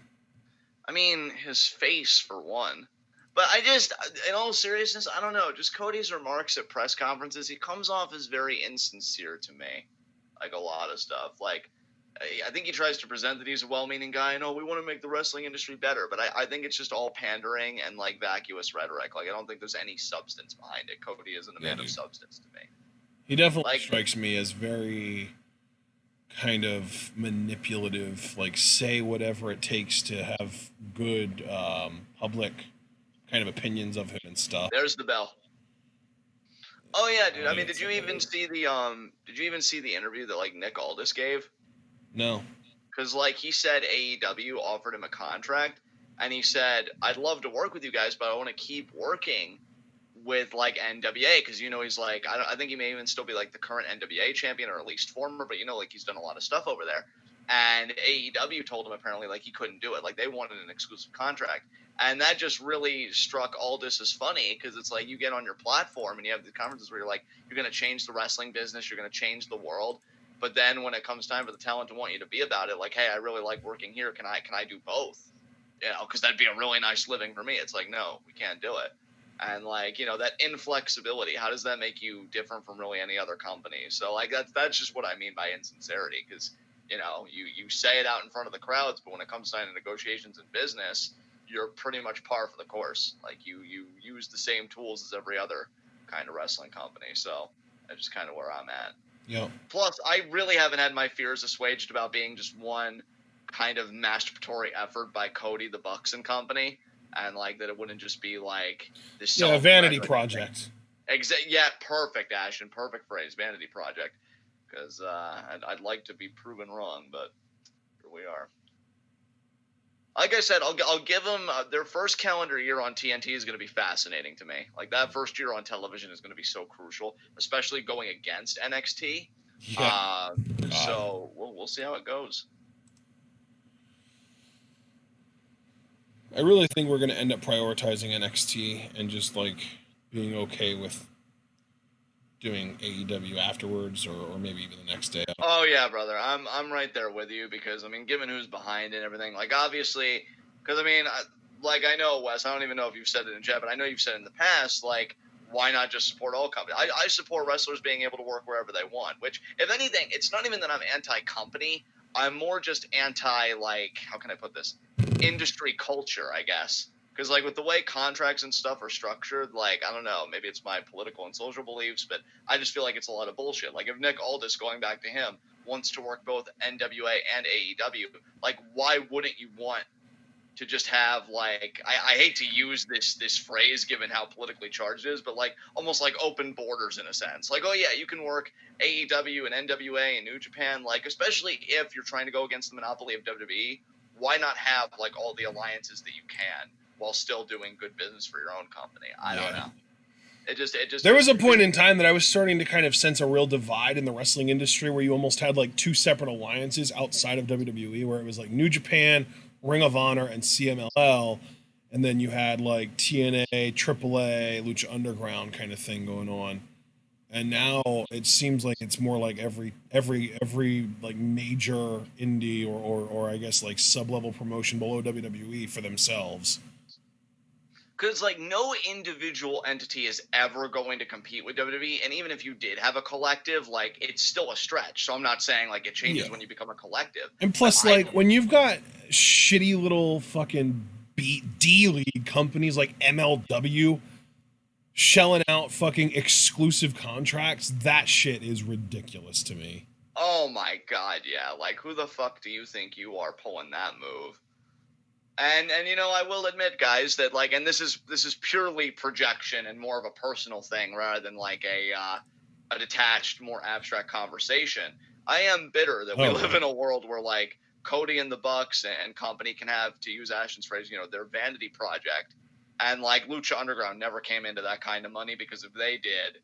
I mean, his face, for one. But I just, in all seriousness, I don't know. Just Cody's remarks at press conferences, he comes off as very insincere to me. A lot of stuff. I think he tries to present that he's a well-meaning guy. No, we want to make the wrestling industry better. But I think it's just all pandering and vacuous rhetoric. I don't think there's any substance behind it. Cody isn't a man of substance to me. He definitely strikes me as very kind of manipulative, say whatever it takes to have good public kind of opinions of him and stuff. There's the bell. Oh yeah, dude. I mean, did you even see the interview that Nick Aldis gave? No. Because he said AEW offered him a contract, and he said, I'd love to work with you guys, but I want to keep working with NWA, because he's I think he may even still be the current NWA champion, or at least former, but he's done a lot of stuff over there. And AEW told him apparently he couldn't do it. They wanted an exclusive contract. And that just really struck Aldis as funny, because it's you get on your platform and you have the conferences where you're you're going to change the wrestling business, you're going to change the world. But then when it comes time for the talent to want you to be about it, hey, I really like working here. Can I do both? Because that'd be a really nice living for me. It's no, we can't do it. And that inflexibility, how does that make you different from really any other company? So that's just what I mean by insincerity, because you say it out in front of the crowds, but when it comes time to negotiations and business, you're pretty much par for the course. You use the same tools as every other kind of wrestling company. So that's just kind of where I'm at. Yep. Plus, I really haven't had my fears assuaged about being just one kind of masturbatory effort by Cody, the Bucks and company, and that it wouldn't just be this. Yeah, vanity project. Yeah, perfect, Ashton. Perfect phrase, vanity project. Because I'd like to be proven wrong, but here we are. like I said, I'll give them their first calendar year on TNT is going to be fascinating to me. Like that first year on television is going to be so crucial, especially going against NXT. Yeah. So we'll see how it goes. I really think we're going to end up prioritizing NXT and just like being okay with doing AEW afterwards, or maybe even the next day. Oh yeah, brother, I'm right there with you because I mean, given who's behind and everything, like obviously, because I mean, I know Wes, I don't even know if you've said it in chat, but I know you've said it in the past, like why not just support all companies? I support wrestlers being able to work wherever they want. Which, if anything, it's not even that I'm anti-company. I'm more just anti, like, how can I put this? Industry culture, I guess. Because, like, with the way contracts and stuff are structured, like, I don't know, maybe it's my political and social beliefs, but I just feel like it's a lot of bullshit. Like, if Nick Aldis, going back to him, wants to work both NWA and AEW, like, why wouldn't you want to just have, like, I hate to use this phrase given how politically charged it is, but, like, almost like open borders in a sense. Like, oh, yeah, you can work AEW and NWA and New Japan, like, especially if you're trying to go against the monopoly of WWE, why not have, like, all the alliances that you can while still doing good business for your own company? I don't know. It just there was a point in time that I was starting to kind of sense a real divide in the wrestling industry where you almost had like two separate alliances outside of WWE, where it was like New Japan, Ring of Honor, and CMLL, and then you had like TNA, AAA, Lucha Underground kind of thing going on. And now it seems like it's more like every like major indie or I guess like sub-level promotion below WWE for themselves. Because, like, no individual entity is ever going to compete with WWE, and even if you did have a collective, like, it's still a stretch. So I'm not saying, like, it changes when you become a collective. And plus, like, when you've got shitty little fucking D-League companies like MLW shelling out fucking exclusive contracts, that shit is ridiculous to me. Oh my god, yeah. Like, who the fuck do you think you are pulling that move? And you know, I will admit, guys, that like, and this is purely projection and more of a personal thing rather than like a detached, more abstract conversation. I am bitter that we live in a world where like Cody and the Bucks and company can have, to use Ashton's phrase, you know, their vanity project, and like Lucha Underground never came into that kind of money, because if they did,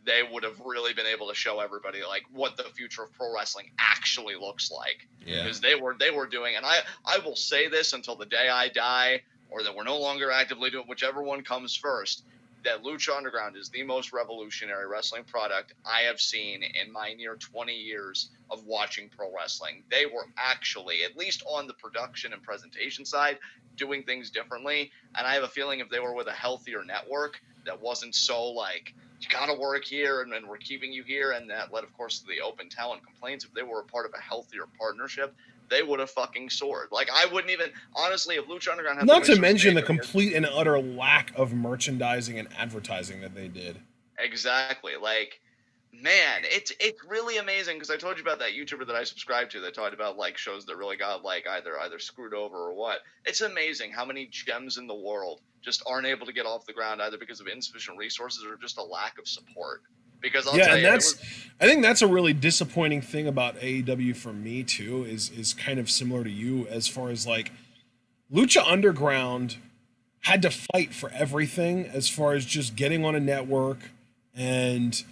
they would have really been able to show everybody like what the future of pro wrestling actually looks like. Yeah. Because they were doing, and I will say this until the day I die, or that we're no longer actively doing, whichever one comes first, that Lucha Underground is the most revolutionary wrestling product I have seen in my near 20 years of watching pro wrestling. They were actually, at least on the production and presentation side, doing things differently. And I have a feeling if they were with a healthier network that wasn't so like, you got to work here and we're keeping you here, and that led, of course, to the open talent complaints, if they were a part of a healthier partnership, they would have fucking soared. Like, I wouldn't even, honestly, if Lucha Underground had not to mention the complete and utter lack of merchandising and advertising that they did. Exactly. Like, man, it's really amazing, because I told you about that YouTuber that I subscribed to that talked about like shows that really got like either screwed over or what. It's amazing how many gems in the world just aren't able to get off the ground, either because of insufficient resources or just a lack of support. Because I'll tell you, I think that's a really disappointing thing about AEW for me too, is kind of similar to you, as far as like Lucha Underground had to fight for everything as far as just getting on a network and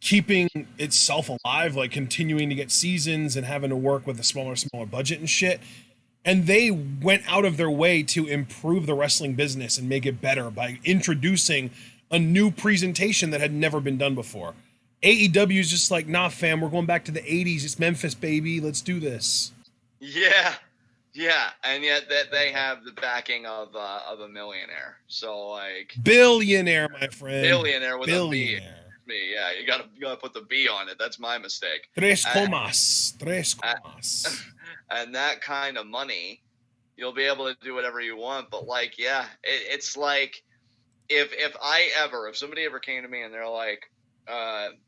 keeping itself alive, like continuing to get seasons and having to work with a smaller budget and shit. And they went out of their way to improve the wrestling business and make it better by introducing a new presentation that had never been done before. AEW is just like, nah, fam, we're going back to the 80s. It's Memphis, baby. Let's do this. Yeah. Yeah, and yet that they have the backing of a millionaire. So like, billionaire, my friend. Billionaire with a B. Yeah, you gotta put the B on it. That's my mistake. Tres comas. And that kind of money, you'll be able to do whatever you want. But like, yeah, it's like, if somebody ever came to me and they're like,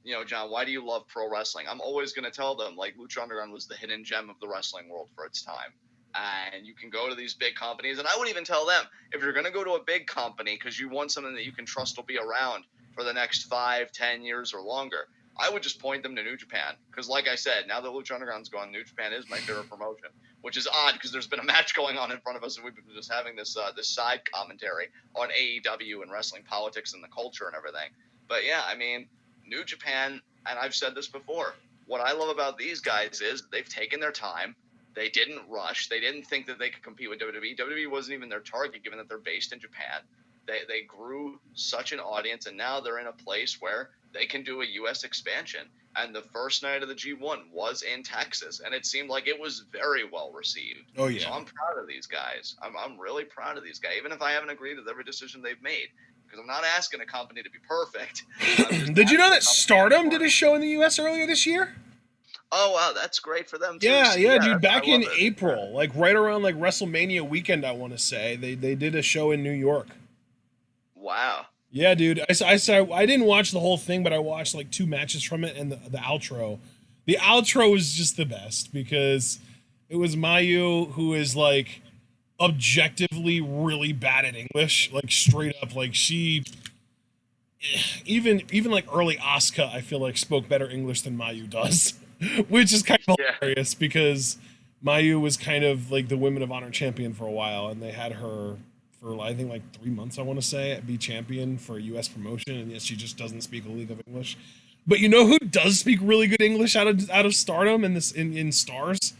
you know, John, why do you love pro wrestling? I'm always gonna tell them like, Lucha Underground was the hidden gem of the wrestling world for its time. And you can go to these big companies, and I would even tell them, if you're gonna go to a big company because you want something that you can trust will be around for the next 5-10 years or longer, I would just point them to New Japan. Because like I said, now that Lucha Underground's gone, New Japan is my favorite promotion. which is odd because there's been a match going on in front of us, and we've been just having this this side commentary on AEW and wrestling politics and the culture and everything. But yeah, I mean, New Japan, and I've said this before, what I love about these guys is they've taken their time. They didn't rush. They didn't think that they could compete with WWE. WWE wasn't even their target, given that they're based in Japan. They grew such an audience, and now they're in a place where they can do a U.S. expansion. And the first night of the G1 was in Texas, and it seemed like it was very well received. Oh, yeah. So I'm proud of these guys. I'm really proud of these guys, even if I haven't agreed with every decision they've made. Because I'm not asking a company to be perfect. Did you know that Stardom did a show in the U.S. earlier this year? Oh, wow, that's great for them, too. Yeah, dude, back in April, like right around like WrestleMania weekend, I want to say, they did a show in New York. Wow. Yeah, dude, I didn't watch the whole thing, but I watched like 2 matches from it, and the outro. The outro was just the best because it was Mayu, who is like objectively really bad at English, like straight up, like she even like early Asuka, I feel like spoke better English than Mayu does, which is kind of hilarious because Mayu was kind of like the Women of Honor champion for a while, and they had her for I think like 3 months, I want to say, be champion for a U.S. promotion, and yet she just doesn't speak a lick of English. But you know who does speak really good English out of Stardom in Stars?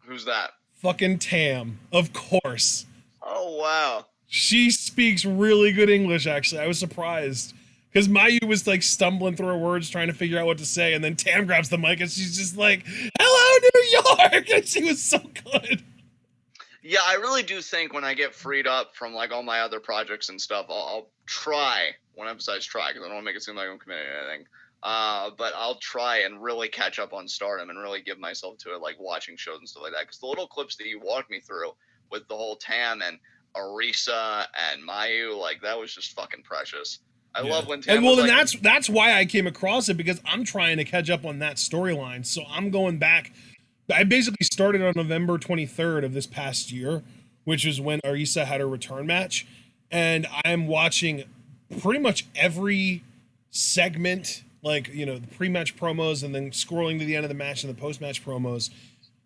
Who's that? Fucking Tam, of course. Oh, wow. She speaks really good English, actually. I was surprised. Because Mayu was like stumbling through her words trying to figure out what to say, and then Tam grabs the mic and she's just like, "Hello, New York!" And she was so good. Yeah, I really do think when I get freed up from like all my other projects and stuff, I'll try, I want to emphasize try, because I don't want to make it seem like I'm committing to anything. But I'll try and really catch up on Stardom and really give myself to it, like watching shows and stuff like that. Because the little clips that you walked me through with the whole Tam and Arisa and Mayu, like that was just fucking precious. I love when Tam. And well, was then like, that's why I came across it, because I'm trying to catch up on that storyline. So I'm going back. I basically started on November 23rd of this past year, which is when Arisa had her return match, and I'm watching pretty much every segment, like, you know, the pre-match promos, and then scrolling to the end of the match and the post-match promos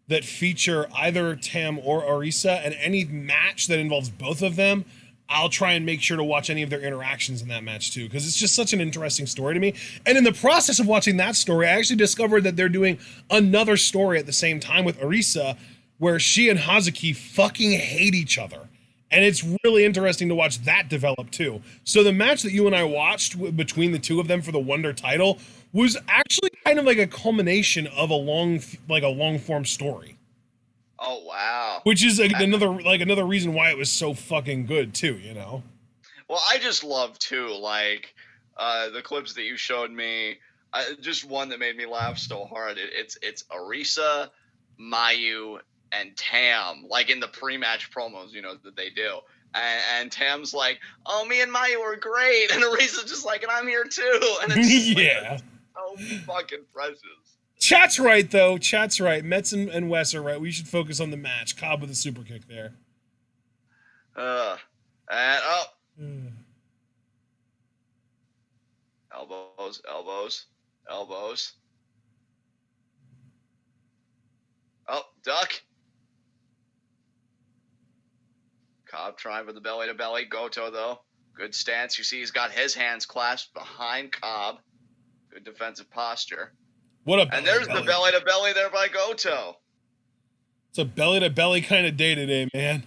that feature either Tam or Arisa, and any match that involves both of them, I'll try and make sure to watch any of their interactions in that match too, because it's just such an interesting story to me. And in the process of watching that story, I actually discovered that they're doing another story at the same time with Arisa, where she and Hazuki fucking hate each other. And it's really interesting to watch that develop too. So the match that you and I watched between the two of them for the Wonder title was actually kind of like a culmination of a long form story. oh wow. Which is another reason why it was so fucking good too, you know? Well, I just love too, like the clips that you showed me. Just one that made me laugh so hard. It's Arisa, Mayu, and Tam, like in the pre-match promos, you know, that they do. And Tam's like, "Oh, me and Mayu were great," and Arisa's just like, "And I'm here too." And it's yeah, like, so fucking precious. Chat's right, though. Chat's right. Metz and Wes are right. We should focus on the match. Cobb with a super kick there. And up. Elbows. Oh, duck. Cobb trying for the belly to belly. Goto, though. Good stance. You see he's got his hands clasped behind Cobb. Good defensive posture. And there's the belly to belly there by Goto. It's a belly to belly kind of day today, man.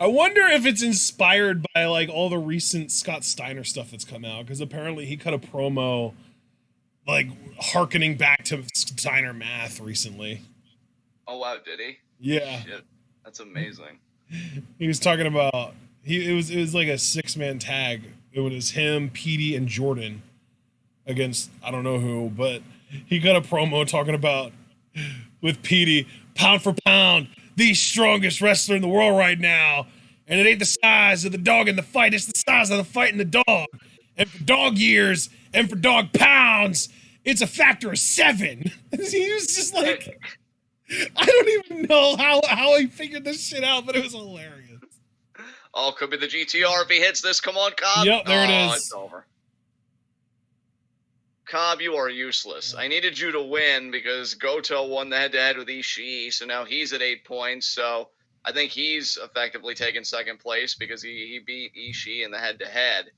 I wonder if it's inspired by like all the recent Scott Steiner stuff that's come out, because apparently he cut a promo like hearkening back to Steiner math recently. Oh wow, did he? Yeah. Shit. That's amazing. He was talking about it was like a 6-man tag. It was him, Petey, and Jordan against I don't know who, but he got a promo talking about with Petey, pound for pound, the strongest wrestler in the world right now. And it ain't the size of the dog in the fight, it's the size of the fight in the dog. And for dog years and for dog pounds, it's a factor of 7. He was just like, I don't even know how he figured this shit out, but it was hilarious. Oh, could be the GTR if he hits this. Come on, Cobb. Yep, there it is. It's over. Cobb, you are useless. I needed you to win because Goto won the head-to-head with Ishii, so now he's at 8 points. So I think he's effectively taken second place because he beat Ishii in the head-to-head.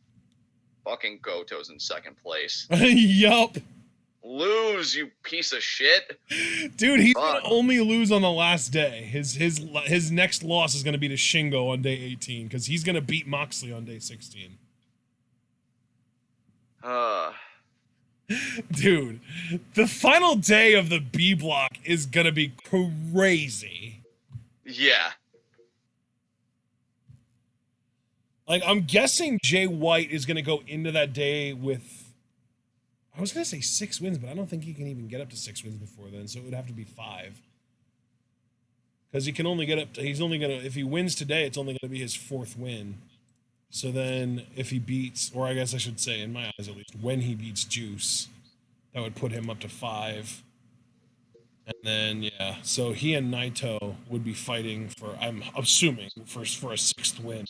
Fucking Goto's in second place. Yup. Lose, you piece of shit. Dude, he's gonna only lose on the last day. His next loss is gonna be to Shingo on day 18 because he's gonna beat Moxley on day 16. Dude, the final day of the B block is gonna be crazy. Yeah. Like, I'm guessing Jay White is gonna go into that day with, I was gonna say 6 wins, but I don't think he can even get up to 6 wins before then, so it would have to be 5. Because he can only get up to, he's only gonna, if he wins today, it's only gonna be his 4th win. So then, if he beats, or I guess I should say, in my eyes at least, when he beats Juice, that would put him up to 5. And then, yeah, so he and Naito would be fighting for, I'm assuming, for a 6th win.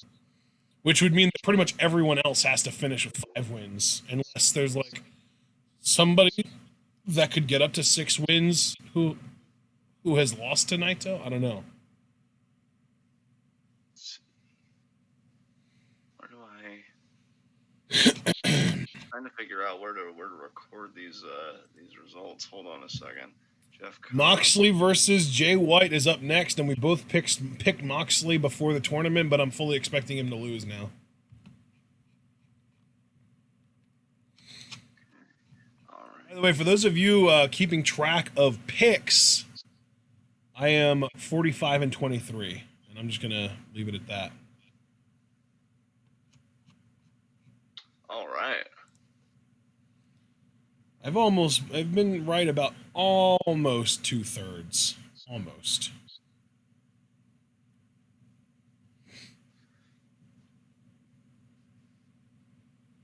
Which would mean that pretty much everyone else has to finish with 5 wins, unless there's, like, somebody that could get up to 6 wins who has lost to Naito? I don't know. Trying to figure out where to record these results. Hold on a second. Jeff Cobb. Moxley versus Jay White is up next, and we both picked Moxley before the tournament, but I'm fully expecting him to lose now. All right. By the way, for those of you keeping track of picks, I am 45 and 23, and I'm just gonna leave it at that. All right. I've been right about almost 2/3. Almost.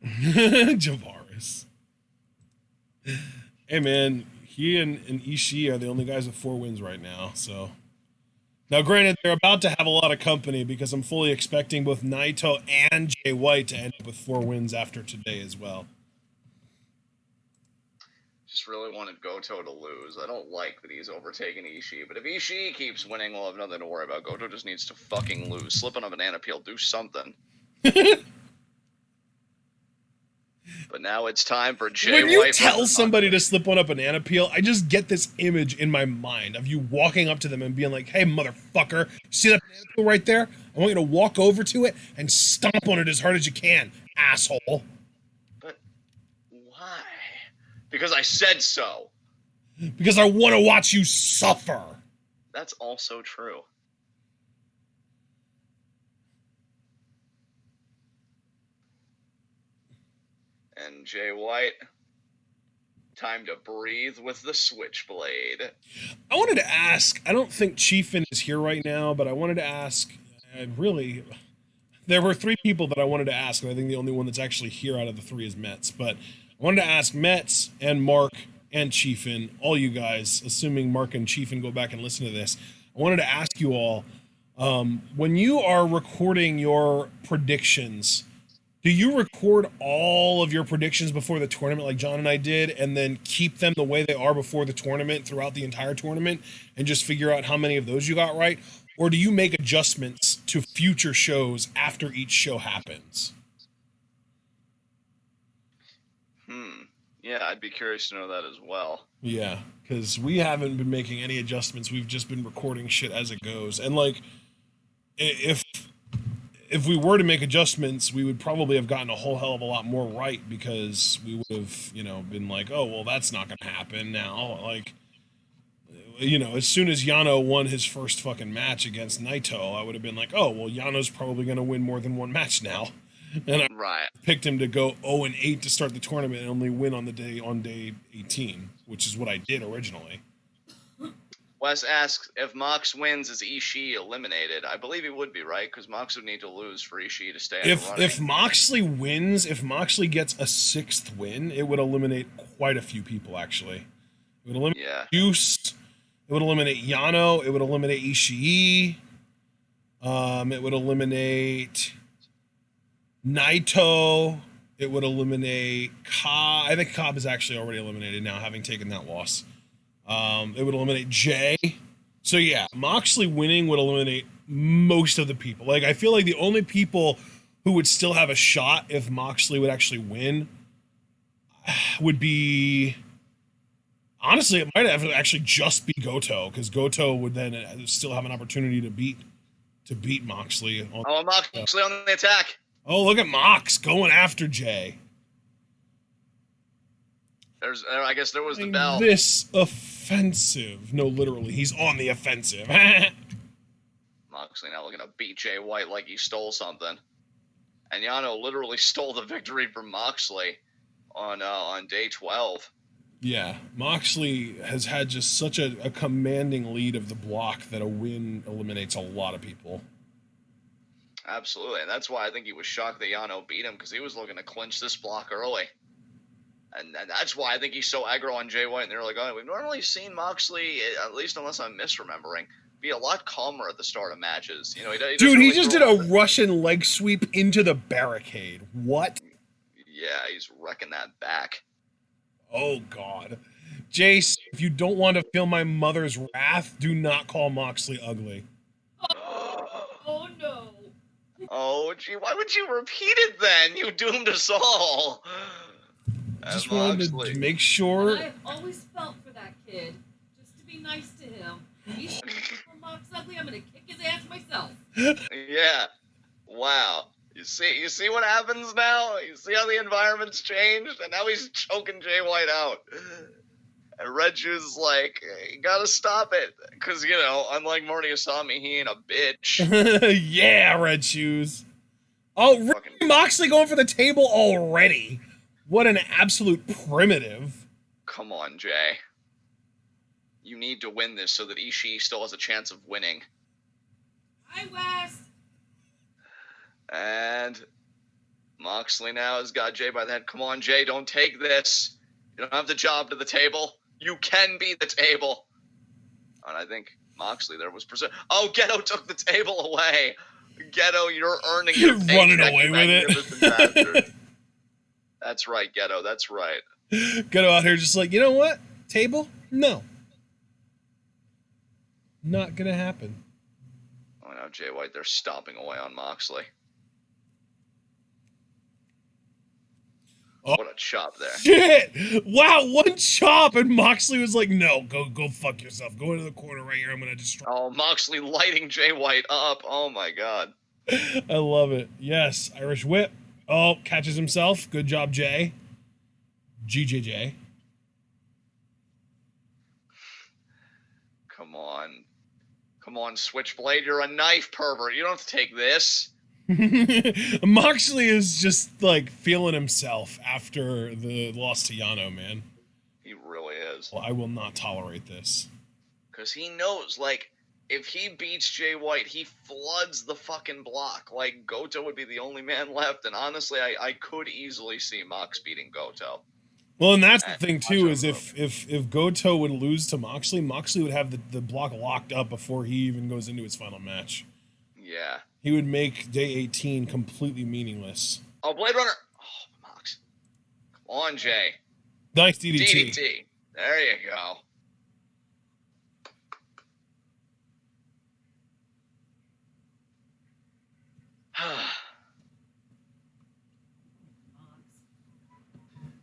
Javaris. Hey man, he and Ishii are the only guys with 4 wins right now, so. Now granted, they're about to have a lot of company because I'm fully expecting both Naito and Jay White to end up with 4 wins after today as well. Just really wanted Goto to lose. I don't like that he's overtaken Ishii, but if Ishii keeps winning, we'll have nothing to worry about. Goto just needs to fucking lose. Slip on a banana peel, do something. But now it's time for Jay White. When you tell somebody to slip on a banana peel, I just get this image in my mind of you walking up to them and being like, hey, motherfucker, see that banana peel right there? I want you to walk over to it and stomp on it as hard as you can, asshole. But why? Because I said so. Because I want to watch you suffer. That's also true. And Jay White, time to breathe with the switchblade. I wanted to ask, I don't think Chiefin is here right now, but I wanted to ask, there were 3 people that I wanted to ask, and I think the only one that's actually here out of the 3 is Metz, but I wanted to ask Metz and Mark and Chiefin, all you guys, assuming Mark and Chiefin go back and listen to this, I wanted to ask you all, when you are recording your predictions, do you record all of your predictions before the tournament like John and I did and then keep them the way they are before the tournament throughout the entire tournament and just figure out how many of those you got right? Or do you make adjustments to future shows after each show happens? Yeah, I'd be curious to know that as well. Yeah, because we haven't been making any adjustments. We've just been recording shit as it goes. And like, if we were to make adjustments, we would probably have gotten a whole hell of a lot more right because we would have, been like, oh, well, that's not going to happen now. Like, as soon as Yano won his first fucking match against Naito, I would have been like, oh, well, Yano's probably going to win more than 1 match now. And I picked him to go 0-8 to start the tournament and only win on day 18, which is what I did originally. Wes asks, if Mox wins, is Ishii eliminated? I believe he would be, right? Because Mox would need to lose for Ishii to stay in the running. If Moxley wins, if Moxley gets a 6th win, it would eliminate quite a few people, actually. It would eliminate Juice. It would eliminate Yano. It would eliminate Ishii. It would eliminate Naito. It would eliminate Cobb. I think Cobb is actually already eliminated now, having taken that loss. It would eliminate Jay. So yeah, Moxley winning would eliminate most of the people. Like, I feel like the only people who would still have a shot if Moxley would actually win would be... Honestly, it might have actually just be Goto, because Goto would then still have an opportunity to beat Moxley. Moxley on the attack. Oh, look at Mox going after Jay. I guess there was the bell. This offensive. No, literally, he's on the offensive. Moxley now looking to beat Jay White like he stole something. And Yano literally stole the victory from Moxley on day 12. Yeah, Moxley has had just such a commanding lead of the block that a win eliminates a lot of people. Absolutely, and that's why I think he was shocked that Yano beat him, because he was looking to clinch this block early. And that's why I think he's so aggro on Jay White. And they're like, oh, we've normally seen Moxley, at least unless I'm misremembering, be a lot calmer at the start of matches. You know, he just did a Russian leg sweep into the barricade. What? Yeah, he's wrecking that back. Oh, God. Jace, if you don't want to feel my mother's wrath, do not call Moxley ugly. Oh, no. Oh, gee, why would you repeat it then? You doomed us all. Just wanted to make sure. And I've always felt for that kid. Just to be nice to him. He's Mox ugly, I'm going to kick his ass myself. Yeah. Wow. You see what happens now? You see how the environment's changed? And now he's choking Jay White out. And Red Shoes is like, you gotta stop it. Because, you know, unlike Marty Asami, he ain't a bitch. Yeah, Red Shoes. Oh, really? Moxley going for the table already. What an absolute primitive. Come on, Jay. You need to win this so that Ishii still has a chance of winning. Hi, Wes. And Moxley now has got Jay by the head. Come on, Jay, don't take this. You don't have the job to the table. You can be the table. And I think Moxley there was Oh, Goto took the table away. Goto, you're earning your You're running away with it. That's right, Goto. That's right. Goto out here just like, you know what? Table? No. Not gonna happen. Oh, now Jay White, they're stomping away on Moxley. Oh, what a chop there. Shit! Wow, one chop, and Moxley was like, no, go fuck yourself. Go into the corner right here. I'm gonna destroy. Oh, Moxley lighting Jay White up. Oh, my God. I love it. Yes, Irish whip. Oh, catches himself. Good job, Jay. GJJ. Come on. Come on, Switchblade. You're a knife pervert. You don't have to take this. Moxley is just, like, feeling himself after the loss to Yano, man. He really is. Well, I will not tolerate this. Because he knows, like, if he beats Jay White, he floods the fucking block. Like, Goto would be the only man left, and honestly, I could easily see Mox beating Goto. Well, and that's the thing, too, is if Goto would lose to Moxley, Moxley would have the block locked up before he even goes into his final match. Yeah. He would make day 18 completely meaningless. Oh, Blade Runner. Oh, Mox. Come on, Jay. Nice DDT. DDT. There you go.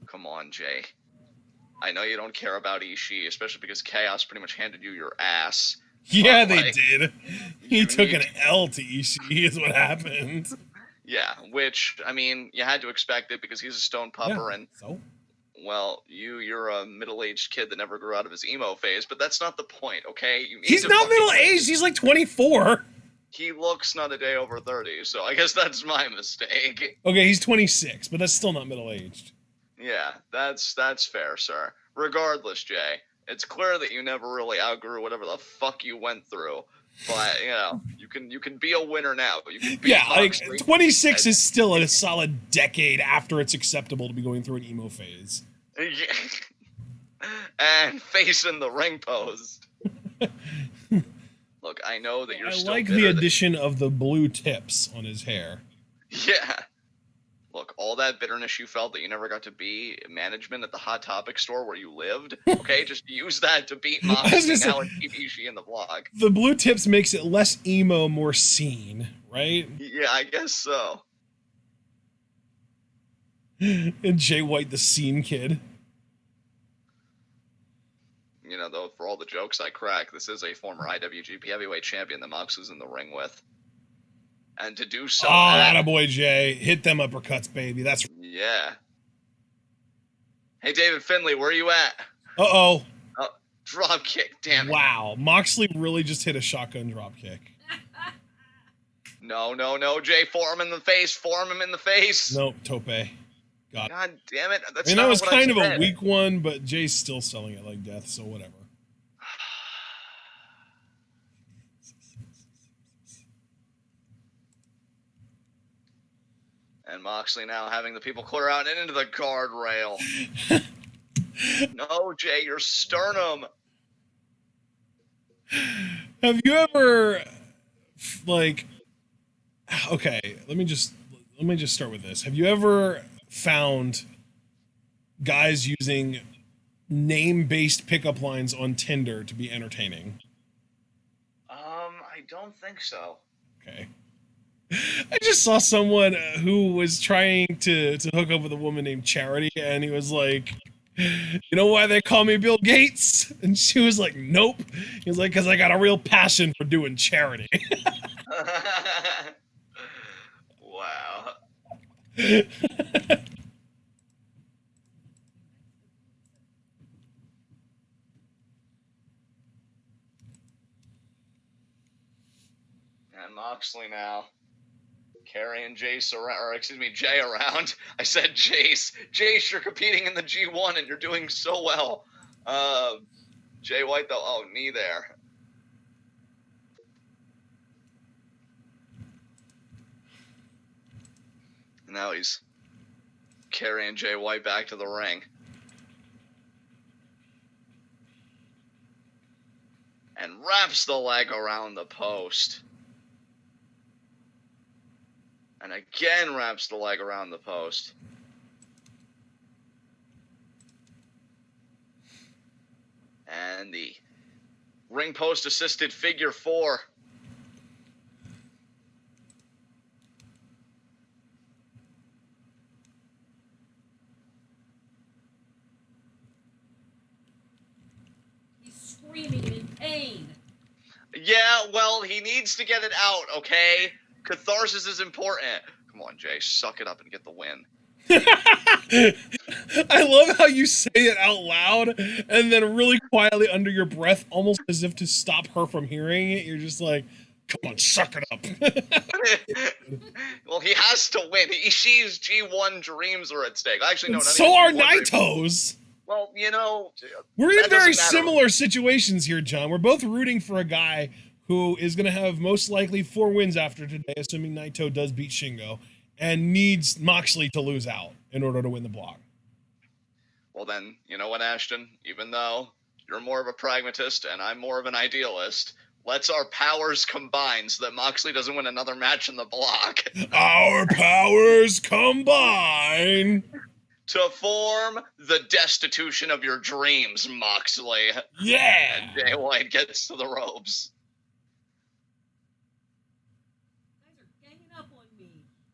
Come on, Jay. I know you don't care about Ishii, especially because Chaos pretty much handed you your ass. Yeah, they did. He took an L to Ishii is what happened. Yeah, which, I mean, you had to expect it because he's a stone pupper, and, so? Well, you're a middle-aged kid that never grew out of his emo phase, but that's not the point, okay? He's not middle-aged, he's like 24. He looks not a day over 30, so I guess that's my mistake. Okay, he's 26, but that's still not middle-aged. Yeah, that's fair, sir. Regardless, Jay, it's clear that you never really outgrew whatever the fuck you went through. But, you know, you can be a winner now. You can be like 26 is still a solid decade after it's acceptable to be going through an emo phase. And facing the ring post. Look, I know that you're still I like the addition of the blue tips on his hair. Yeah. look, all that bitterness you felt that you never got to be management at the Hot Topic store where you lived, okay, just use that to beat Moxley now and keep Ishii in the vlog. The blue tips makes it less emo, more seen, right? Yeah, I guess so. And Jay White, the scene kid. You know, though, for all the jokes I crack, this is a former IWGP Heavyweight Champion that Moxley's in the ring with. And to do so... Oh, attaboy, Jay. Hit them uppercuts, baby. That's... Yeah. Hey, David Finley, where are you at? Uh-oh. Oh, drop kick, damn it. Wow. Moxley really just hit a shotgun drop kick. No, Jay. Form him in the face. Form him in the face. Nope, tope. God damn it. That's that was kind of a weak one, but Jay's still selling it like death, so whatever. And Moxley now having the people clear out and into the guardrail. No, Jay, your sternum. Have you ever, like, okay, let me just start with this. Have you ever found guys using name-based pickup lines on Tinder to be entertaining? I don't think so. Okay. I just saw someone who was trying to hook up with a woman named Charity, and he was like, you know why they call me Bill Gates? And she was like, nope. He was like, because I got a real passion for doing charity. Wow. And Moxley now carrying Jace around, or excuse me, Jay around. I said Jace. Jace, you're competing in the G1 and you're doing so well. Jay White, though, oh, knee there. Now he's carrying Jay White back to the ring. And wraps the leg around the post. And again wraps the leg around the post. And the ring post assisted figure 4. He's screaming in pain. Yeah, well, he needs to get it out, okay? Catharsis is important. Come on, Jay, suck it up and get the win. I love how you say it out loud and then really quietly under your breath, almost as if to stop her from hearing it. You're just like, come on, suck it up. Well, he has to win. Ishii's G1 dreams are at stake. Actually, no, not so even are G1 Naito's. Well, you know, we're in very similar situations here, John. We're both rooting for a guy who is going to have most likely 4 wins after today, assuming Naito does beat Shingo, and needs Moxley to lose out in order to win the block. Well, then, you know what, Ashton? Even though you're more of a pragmatist and I'm more of an idealist, let's our powers combine so that Moxley doesn't win another match in the block. Our powers combine to form the destitution of your dreams, Moxley. Yeah! And Jay White gets to the ropes.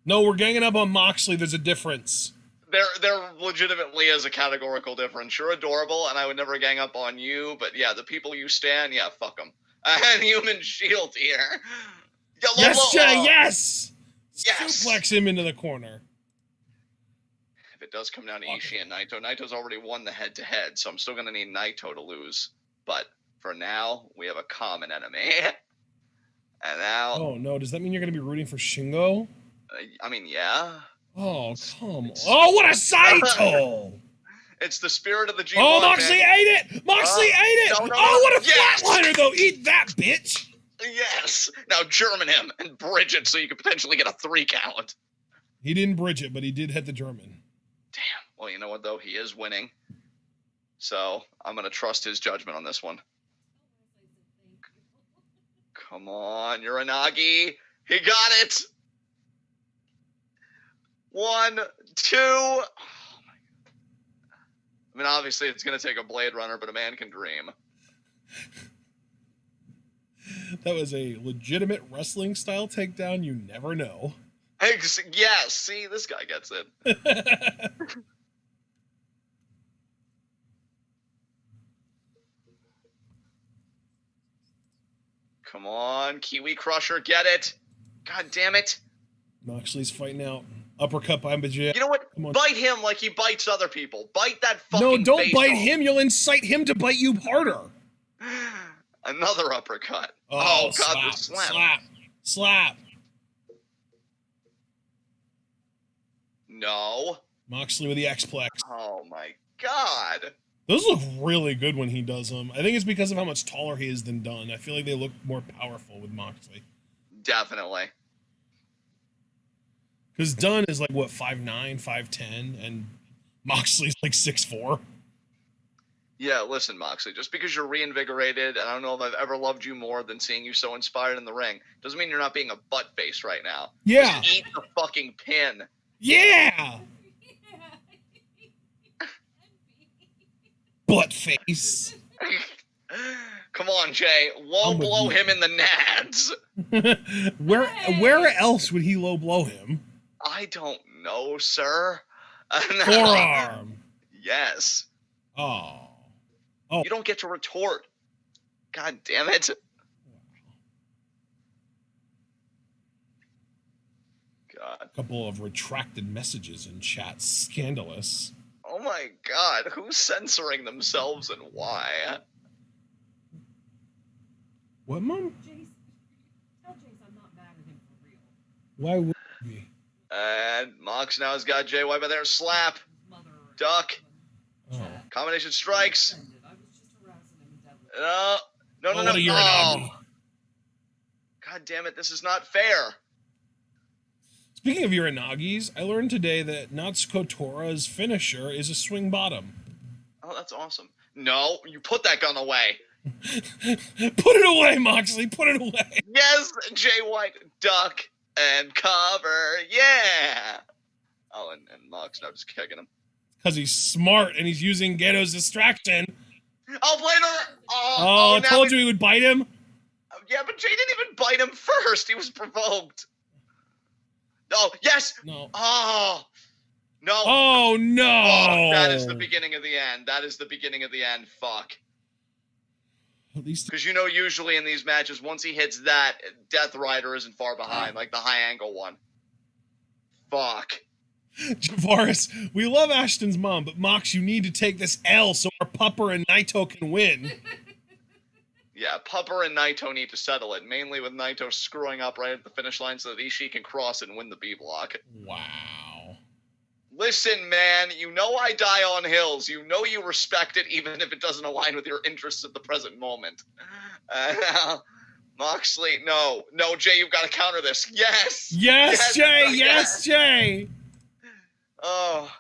No, we're ganging up on Moxley. There's a difference. There legitimately is a categorical difference. You're adorable, and I would never gang up on you. But yeah, the people you stand, yeah, fuck them. And Human Shield here. Yes, Jay, yes! Yes! Suplex him into the corner. If it does come down to Ishii and Naito, Naito's already won the head-to-head, so I'm still going to need Naito to lose. But for now, we have a common enemy. And now... Oh, no. Does that mean you're going to be rooting for Shingo? I mean, yeah. Oh, come on. Oh, what a Saito! It's the spirit of the G1. Oh, Moxley ate it! Moxley ate it! No, oh, what a flatliner, though! Eat that, bitch! Yes! Now German him and bridge it so you could potentially get a 3 count. He didn't bridge it, but he did hit the German. Damn. Well, you know what, though? He is winning. So I'm going to trust his judgment on this one. Come on, Uranagi. He got it! 1, 2. Oh, my God. I mean, obviously, it's going to take a Blade Runner, but a man can dream. That was a legitimate wrestling style takedown. You never know. Yes, see, this guy gets it. Come on, Kiwi Crusher, get it. God damn it. Moxley's fighting out. Uppercut by Mbajia. You know what? Bite him like he bites other people. Bite that fucking No, don't face bite off. him. You'll incite him to bite you harder. Another uppercut. Oh, God, slap, the slap. Slap. No. Moxley with the X-Plex. Oh, my God. Those look really good when he does them. I think it's because of how much taller he is than Dunn. I feel like they look more powerful with Moxley. Definitely. Because Dunn is like, what, 5'9", 5'10", and Moxley's like 6'4". Yeah, listen, Moxley, just because you're reinvigorated, and I don't know if I've ever loved you more than seeing you so inspired in the ring, doesn't mean you're not being a butt face right now. Yeah. Just eat the fucking pin. Yeah! Butt face. Come on, Jay. Low blow him in the nads. Where else would he low blow him? I don't know, sir. Forearm. Yes. Oh. You don't get to retort. God damn it. God. A couple of retracted messages in chat. Scandalous. Oh my God. Who's censoring themselves and why? What, Mom? Jace, tell Jace I'm not mad at him for real. Why would we? And Mox now has got Jay White by there. Slap. Duck. Oh. Combination strikes. I was just harassing him in Devil. No. You're an God damn it. This is not fair. Speaking of Uranagis, I learned today that Natsuko Tora's finisher is a swing bottom. Oh, that's awesome. No, you put that gun away. Put it away, Moxley. Put it away. Yes, Jay White. Duck and cover. Yeah. Oh, and Mox now just kicking him. Because he's smart and he's using Geto's distraction. Oh, later. I told you he would bite him. Yeah, but Jay didn't even bite him first. He was provoked. Oh, yes. No. Oh, no. Oh, no. Oh, that is the beginning of the end. That is the beginning of the end. Fuck. At least, because you know, usually in these matches, once he hits that, Death Rider isn't far behind, like the high angle one. Fuck. Javaris, we love Ashton's mom, but Mox, you need to take this L so our Pupper and Naito can win. Yeah, Pupper and Naito need to settle it, mainly with Naito screwing up right at the finish line so that Ishii can cross and win the B block. Wow. Listen, man, you know I die on hills. You know you respect it, even if it doesn't align with your interests at the present moment. Moxley, no, Jay, you've got to counter this. Yes! Yes, Jay! Yes, Jay! Oh,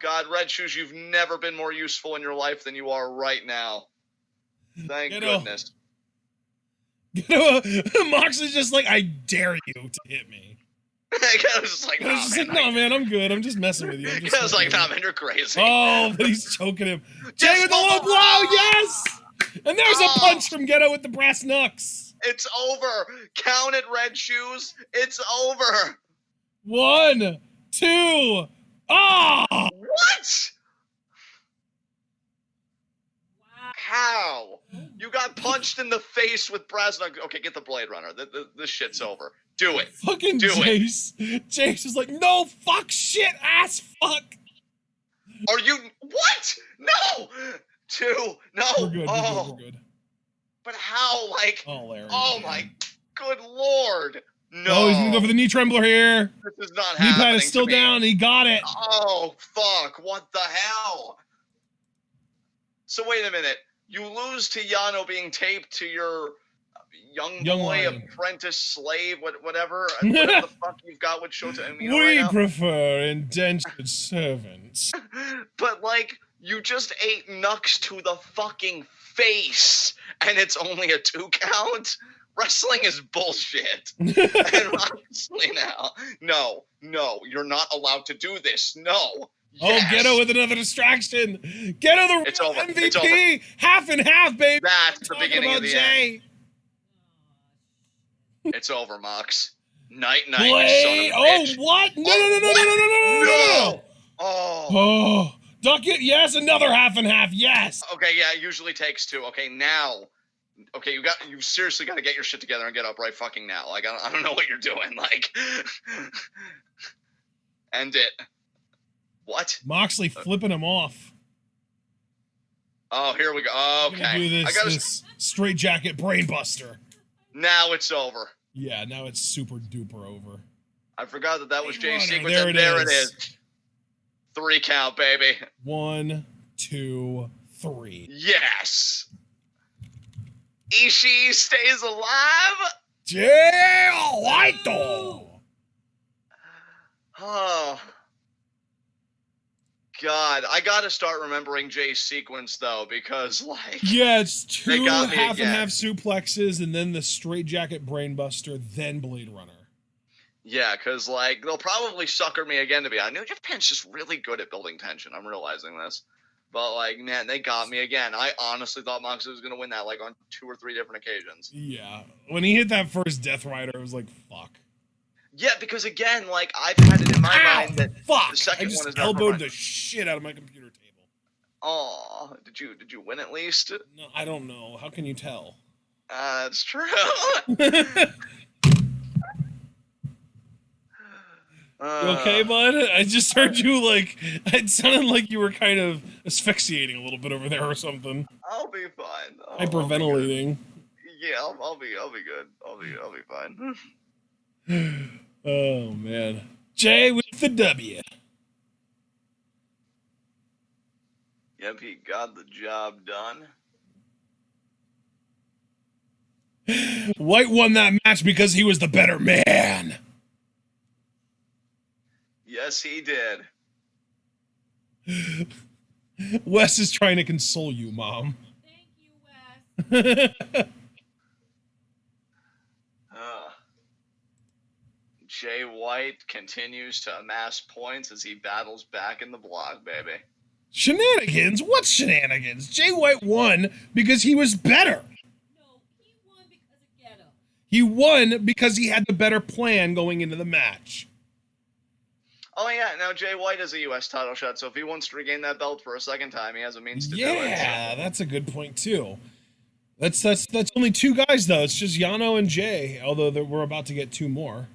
God, Red Shoes, you've never been more useful in your life than you are right now. Thank goodness. Moxley's just like, I dare you to hit me. I was just like, no, man, I'm good. I'm just messing with you. I was like, nah, man, you're crazy. Oh, but he's choking him. Jay with the low blow, yes! And there's a punch from Geto with the brass knucks. It's over. Count it, Red Shoes. It's over. 1, 2. Ah! What? How? You got punched in the face with brass knucks. Okay, get the Blade Runner. This shit's over. Do it. Fucking Do Jace. It. Jace is like, no, fuck, shit, ass, fuck. Are you... What? No! 2. No. We're good, we're good. But how, like... Oh, Larry. Oh, my good lord. No. Oh, he's gonna go for the knee trembler here. This is not happening. Knee pad is still to down. He got it. Oh, fuck. What the hell? So wait a minute. You lose to Yano being taped to your young boy, apprentice, slave, whatever the fuck you've got with Shota. We prefer indentured servants. But, like, you just ate Nux to the fucking face, and it's only a 2 count? Wrestling is bullshit. And Moxley now. No, you're not allowed to do this. No. Yes. Oh, Goto with another distraction. Goto the It's over. MVP. It's over. Half and half, baby. That's the beginning of the end. It's over, Mox. Night, you son Play. of a Oh, bitch. what? No. Oh, duck it. Yes, another half and half. Yes. Okay, yeah, it usually takes two. Okay, now. Okay, you seriously got to get your shit together and get up right fucking now. Like, I don't know what you're doing. Like, end it. What? Moxley flipping him off. Oh, here we go. Okay. Do this straight jacket brainbuster. Now it's over. Yeah, now it's super duper over. I forgot that was Jay's sequence. There it is. 3 count, baby. 1, 2, 3. Yes. Ishii stays alive. Naito. Oh. God, I gotta start remembering Jay's sequence though, because like it's 2 half again. and half suplexes, and then the straight jacket brainbuster, then Blade Runner. Yeah, because like they'll probably sucker me again. To be honest, New Japan's just really good at building tension. I'm realizing this, but like man, they got me again. I honestly thought Moxley was gonna win that like on 2 or 3 different occasions. Yeah, when he hit that first Death Rider, I was like, fuck. Yeah, because again, like I've had it in my mind that fuck. the second I just one is elbowed the shit out of my computer table. Oh, did you win at least? No, I don't know. How can you tell? That's true. You okay, bud? I just heard you like. It sounded like you were kind of asphyxiating a little bit over there or something. I'll be fine. Hyperventilating. Yeah, I'll be good. I'll be fine. Oh man, Jay with the W. Yep, he got the job done. White won that match because he was the better man. Yes, he did. Wes is trying to console you, Mom. Thank you, Wes. Jay White continues to amass points as he battles back in the block, baby. Shenanigans? What shenanigans? Jay White won because he was better. No, he won because of Goto. He won because he had the better plan going into the match. Oh yeah, now Jay White is a U.S. title shot, so if he wants to regain that belt for a second time, he has a means to do it. Yeah, that's a good point too. That's only 2 guys though. It's just Yano and Jay, although we're about to get 2 more.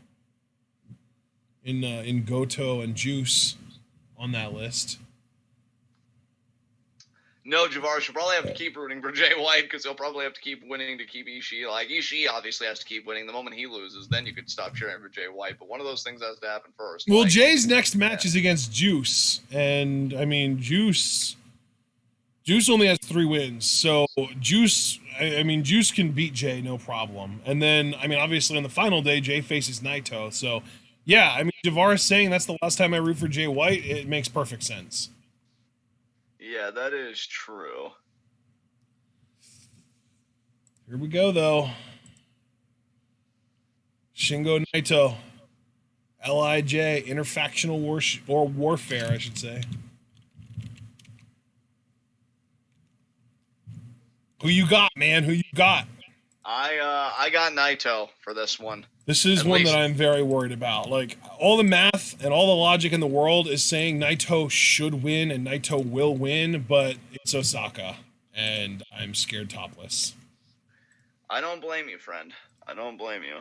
In Goto and Juice on that list. No, Javaris, you'll probably have to keep rooting for Jay White because he'll probably have to keep winning to keep Ishii. Like, Ishii obviously has to keep winning. The moment he loses, then you could stop cheering for Jay White. But one of those things has to happen first. Well, like, Jay's next match is against Juice. And, I mean, Juice only has 3 wins. So, Juice can beat Jay, no problem. And then, I mean, obviously on the final day, Jay faces Naito. So, yeah, I mean, Javaris saying that's the last time I root for Jay White, it makes perfect sense. Yeah, that is true. Here we go, though. Shingo Naito. LIJ, interfactional warfare, I should say. Who you got, man? Who you got? I got Naito for this one. This is one that I'm very worried about. Like, all the math and all the logic in the world is saying Naito should win and Naito will win, but it's Osaka, and I'm scared topless. I don't blame you, friend. I don't blame you.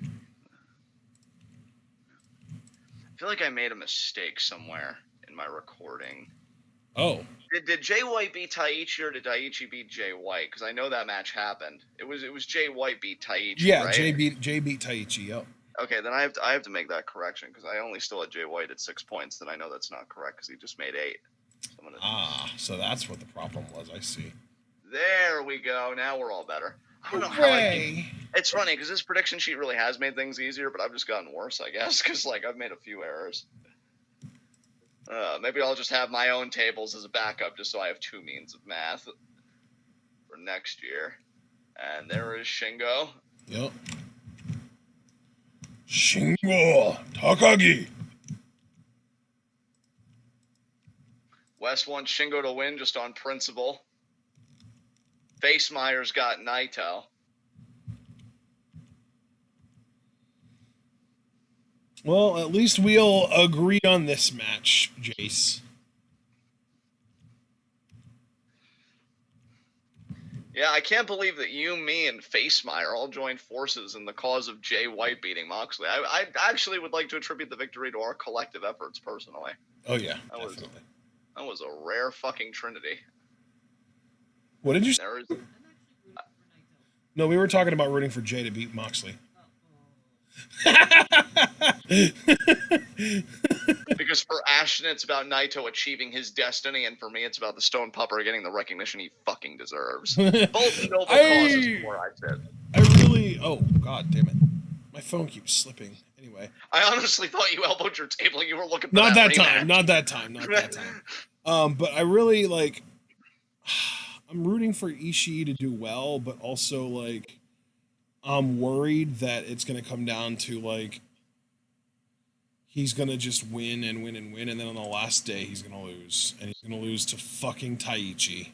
I feel like I made a mistake somewhere in my recording. Oh. Did Jay White beat Taichi or did Taichi beat Jay White? Because I know that match happened. It was Jay White beat Taichi. Yeah, right? Jay beat Taichi. Yep. Okay, then I have to make that correction because I only still had Jay White at 6 points. Then I know that's not correct because he just made 8. So so that's what the problem was. I see. There we go. Now we're all better. I don't know how it's funny because this prediction sheet really has made things easier, but I've just gotten worse, I guess, because like I've made a few errors. Maybe I'll just have my own tables as a backup, just so I have two means of math for next year. And there is Shingo. Yep. Shingo Takagi. West wants Shingo to win just on principle. Face Meyer's got Naito. Well, at least we'll agree on this match, Jace. Yeah, I can't believe that you, me, and Face Meyer all joined forces in the cause of Jay White beating Moxley. I actually would like to attribute the victory to our collective efforts, personally. Oh, yeah, definitely. That was a rare fucking trinity. What did you say? No, we were talking about rooting for Jay to beat Moxley. Because for Ashton, it's about Naito achieving his destiny, and for me, it's about the Stone Pupper getting the recognition he fucking deserves. Both noble causes before I said. I really... Oh, god damn it. My phone keeps slipping. Anyway. I honestly thought you elbowed your table and you were looking for Not that rematch. time. Not that time. Not that time. But I really, like... I'm rooting for Ishii to do well, but also, like... I'm worried that it's going to come down to, like... He's going to just win and win and win, and then on the last day, he's going to lose. And he's going to lose to fucking Taichi.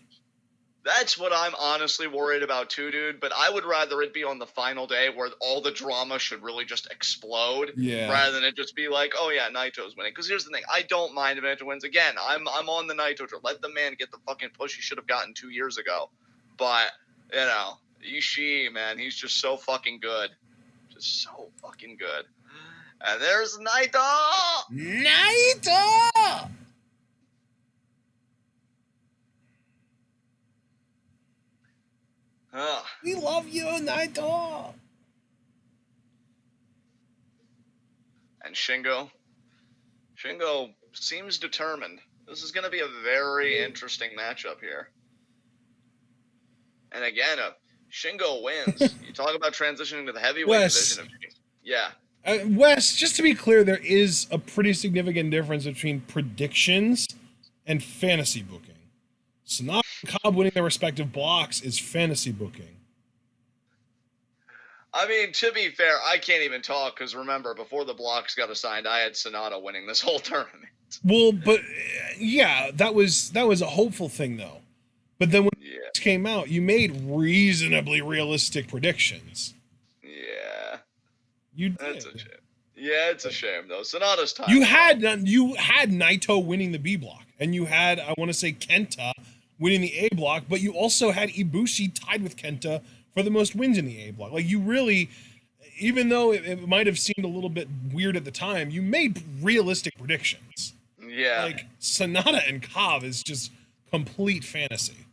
That's what I'm honestly worried about too, dude. But I would rather it be on the final day where all the drama should really just explode, rather than it just be like, oh yeah, Naito's winning. Because here's the thing, I don't mind if Naito wins. Again, I'm on the Naito train. Let the man get the fucking push he should have gotten 2 years ago. But you know, Ishii, man, he's just so fucking good, just so fucking good. And there's Naito. Naito. We love you, Naito. And Shingo seems determined. This is going to be a very interesting matchup here. And again, Shingo wins. You talk about transitioning to the heavyweight division. Yeah. Wes, just to be clear, there is a pretty significant difference between predictions and fantasy booking. Sonata and Cobb winning their respective blocks is fantasy booking. I mean, to be fair, I can't even talk because remember, before the blocks got assigned, I had Sonata winning this whole tournament. Well, but yeah, that was a hopeful thing though. But then when it came out, you made reasonably realistic predictions. Yeah. You did. That's a shame. Yeah, it's a shame though. Sonata's time. You had Naito winning the B block, and you had, I want to say, Kenta winning the A block, but you also had Ibushi tied with Kenta for the most wins in the A block. Like, you really, even though it might have seemed a little bit weird at the time, you made realistic predictions. Yeah. Like, Sonata and Cobb is just complete fantasy.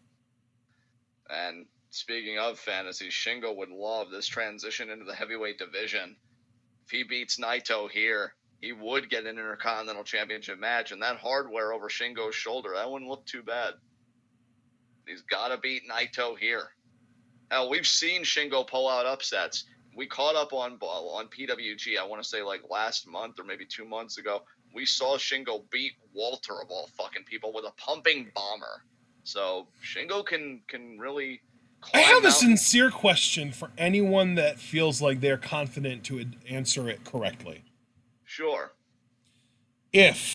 And speaking of fantasy, Shingo would love this transition into the heavyweight division. If he beats Naito here, he would get an Intercontinental Championship match, and that hardware over Shingo's shoulder, that wouldn't look too bad. He's got to beat Naito here. Hell, we've seen Shingo pull out upsets. We caught up on PWG, I want to say like last month or maybe 2 months ago. We saw Shingo beat Walter of all fucking people with a pumping bomber. So Shingo can really I have a sincere question for anyone that feels like they're confident to answer it correctly. Sure. If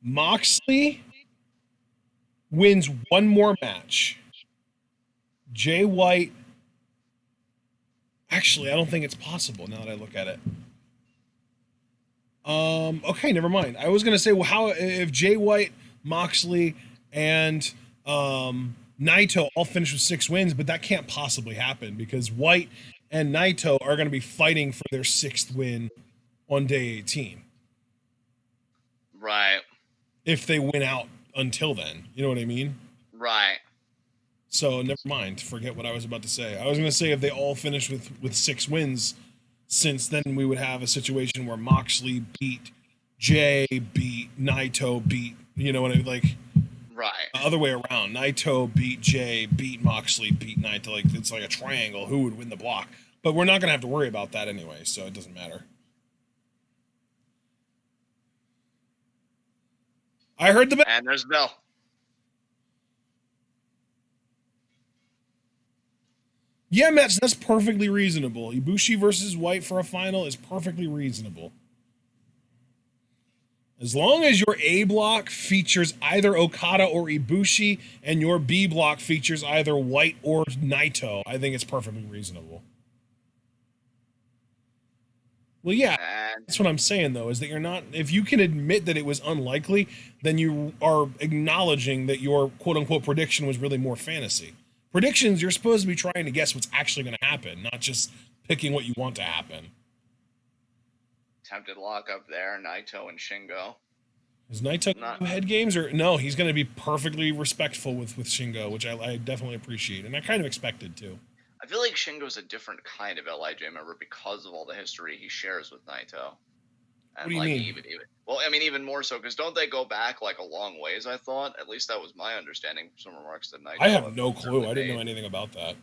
Moxley wins one more match, Jay White... Actually, I don't think it's possible now that I look at it. Okay, never mind. I was going to say, well, how if Jay White, Moxley, and Naito all finish with 6 wins, but that can't possibly happen because White and Naito are going to be fighting for their 6th win on day 18. Right. If they win out until then. You know what I mean? Right. So never mind. Forget what I was about to say. I was going to say if they all finish with 6 wins, since then we would have a situation where Moxley beat Jay, beat Naito, beat, you know what I mean? Like, right. Other way around. Naito beat Jay, beat Moxley, beat Naito. Like, it's like a triangle. Who would win the block? But we're not going to have to worry about that anyway, so it doesn't matter. I heard the bell. And there's the bell. Yeah, Mets, that's perfectly reasonable. Ibushi versus White for a final is perfectly reasonable. As long as your A block features either Okada or Ibushi, and your B block features either White or Naito, I think it's perfectly reasonable. Well, yeah, that's what I'm saying, though, is that you're not, if you can admit that it was unlikely, then you are acknowledging that your quote-unquote prediction was really more fantasy. Predictions, you're supposed to be trying to guess what's actually going to happen, not just picking what you want to happen. Attempted lock up there, Naito and Shingo. Is Naito going to do head games? Or no, he's going to be perfectly respectful with Shingo, which I definitely appreciate, and I kind of expected, too. I feel like Shingo's a different kind of LIJ member because of all the history he shares with Naito. And what do you mean? Well, I mean, even more so, because don't they go back, like, a long ways, I thought? At least that was my understanding from some remarks that Naito... I have no clue. I didn't know anything about that.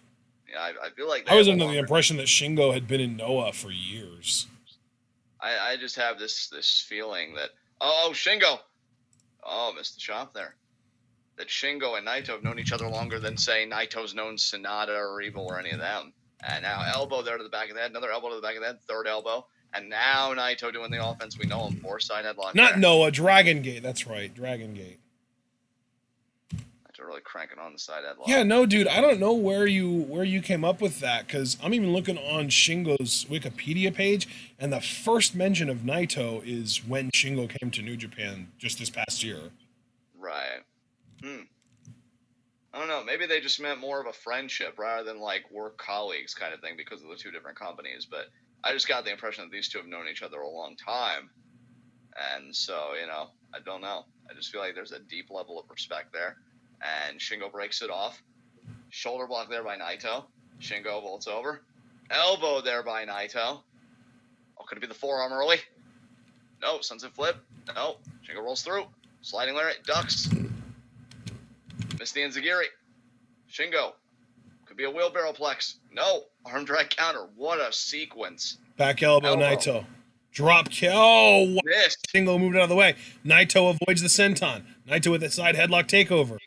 Yeah, I feel like... I was under the impression that Shingo had been in Noah for years. I just have this feeling that... Oh, Shingo! Oh, missed the shot there. That Shingo and Naito have known each other longer than, say, Naito's known Sonata or Evil or any of them. And now elbow there to the back of the head, another elbow to the back of the head, third elbow. And now Naito doing the offense we know him for, side headlock. Not Noah, Dragon Gate. That's right, Dragon Gate. Naito really cranking on the side headlock. Yeah, no, dude, I don't know where you came up with that, because I'm even looking on Shingo's Wikipedia page, and the first mention of Naito is when Shingo came to New Japan just this past year. Right. I don't know. Maybe they just meant more of a friendship rather than like work colleagues kind of thing because of the two different companies. But I just got the impression that these two have known each other a long time. And so, I don't know. I just feel like there's a deep level of respect there. And Shingo breaks it off. Shoulder block there by Naito. Shingo bolts over. Elbow there by Naito. Oh, could it be the forearm early? No, sunset flip. No, Shingo rolls through. Sliding lariat, ducks. Missed the Enziguri. Shingo. Could be a wheelbarrow plex. No. Arm drag counter. What a sequence. Back elbow. Naito. Drop kick. Oh, missed. Shingo moved out of the way. Naito avoids the senton. Naito with a side headlock takeover.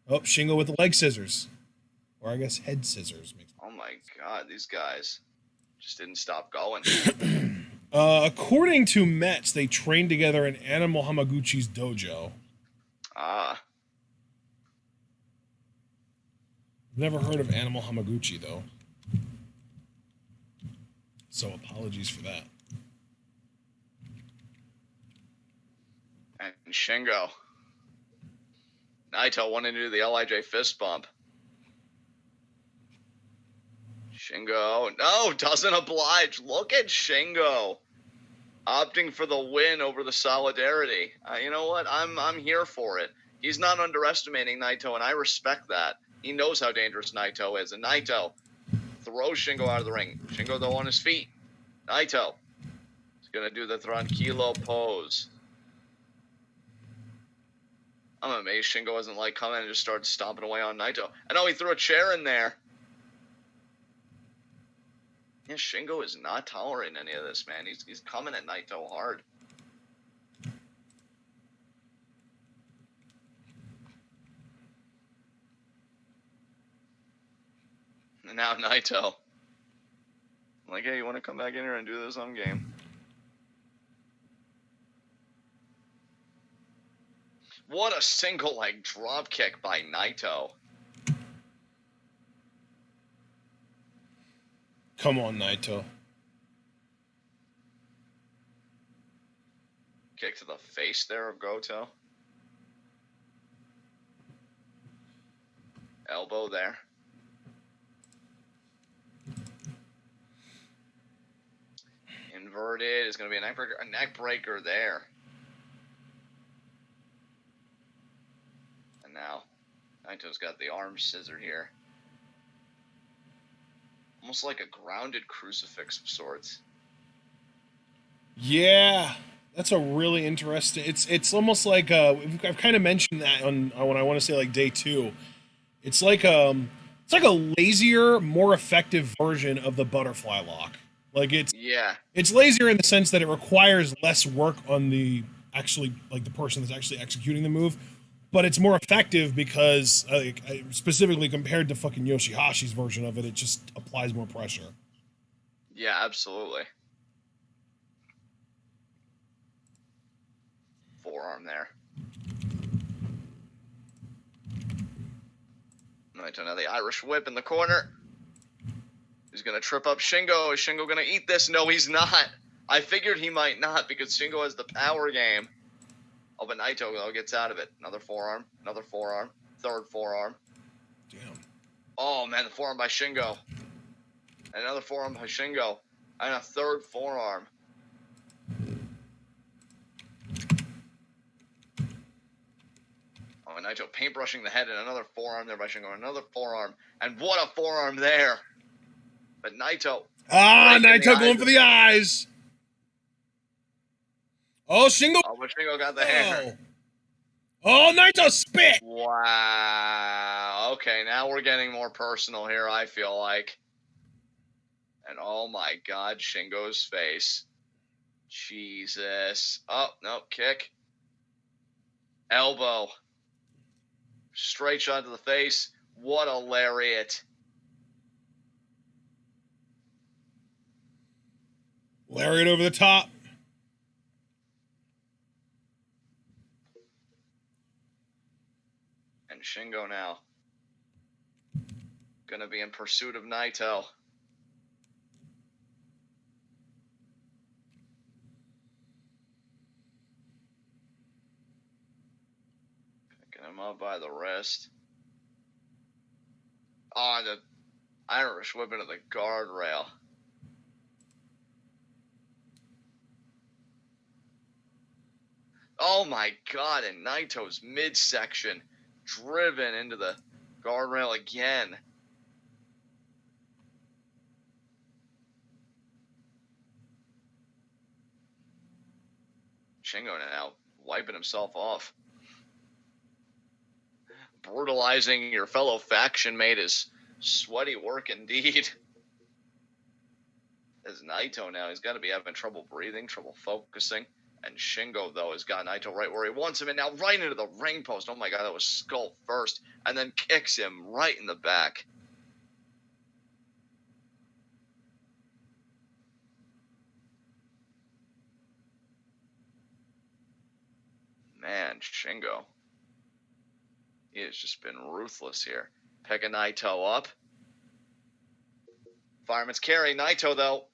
Oh, Shingo with the leg scissors. Or I guess head scissors. Oh my god, these guys just didn't stop going. According to Mets, they trained together in Animal Hamaguchi's dojo. Ah. Never heard of Animal Hamaguchi, though. So apologies for that. And Shingo. Naito wanted to do the LIJ fist bump. Shingo, no, doesn't oblige. Look at Shingo opting for the win over the solidarity. You know what? I'm here for it. He's not underestimating Naito, and I respect that. He knows how dangerous Naito is, and Naito throws Shingo out of the ring. Shingo, though, on his feet. Naito is going to do the tranquilo pose. I'm amazed Shingo hasn't, come in and just started stomping away on Naito. I know he threw a chair in there. Yeah, Shingo is not tolerating any of this, man. He's coming at Naito hard. And now Naito. I'm like, hey, you want to come back in here and do this on game? What a single leg drop kick by Naito. Come on, Naito. Kick to the face there of Goto. Elbow there. Inverted is going to be a neck breaker there. And now Naito's got the arm scissor here. Almost like a grounded crucifix of sorts. Yeah, that's a really interesting. It's almost like I've kind of mentioned that on when I want to say like day 2. It's like a lazier, more effective version of the butterfly lock. Like it's lazier in the sense that it requires less work on the actually like the person that's actually executing the move, but it's more effective because specifically compared to fucking Yoshihashi's version of it, it just applies more pressure. Yeah, absolutely. Forearm there. Naito now the Irish whip in the corner. He's going to trip up Shingo. Is Shingo going to eat this? No, he's not. I figured he might not because Shingo has the power game. Oh, but Naito, though, gets out of it. Another forearm. Another forearm. Third forearm. Damn. Oh, man, the forearm by Shingo. Another forearm by Shingo. And a third forearm. Oh, and Naito paintbrushing the head and another forearm there by Shingo. Another forearm. And what a forearm there. But Naito. Naito going for the eyes. Oh, Shingo. Oh, but Shingo got the hair. Oh, Naito spit. Wow. Okay, now we're getting more personal here, I feel like. And oh my God, Shingo's face. Jesus. Oh, no, kick. Elbow. Straight shot to the face. What a lariat. Lariat over the top. And Shingo now. Gonna be in pursuit of Naito. Picking him up by the wrist. Oh, the Irish whip into the guardrail. Oh my God, and Naito's midsection driven into the guardrail again. Shingo now wiping himself off. Brutalizing your fellow faction mate is sweaty work indeed. As Naito now, he's got to be having trouble breathing, trouble focusing. And Shingo, though, has got Naito right where he wants him. And now right into the ring post. Oh, my God, that was skull first. And then kicks him right in the back. Man, Shingo. He has just been ruthless here. Picking Naito up. Fireman's carry. Naito, though.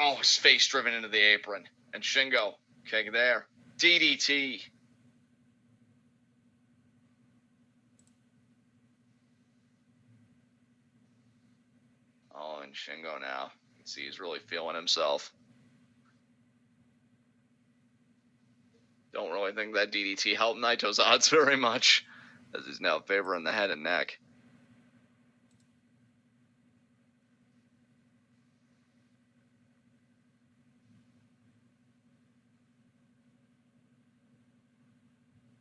Oh, his face driven into the apron. And Shingo. Kick there. DDT. Oh, and Shingo now. You can see he's really feeling himself. Don't really think that DDT helped Naito's odds very much, as he's now favoring the head and neck.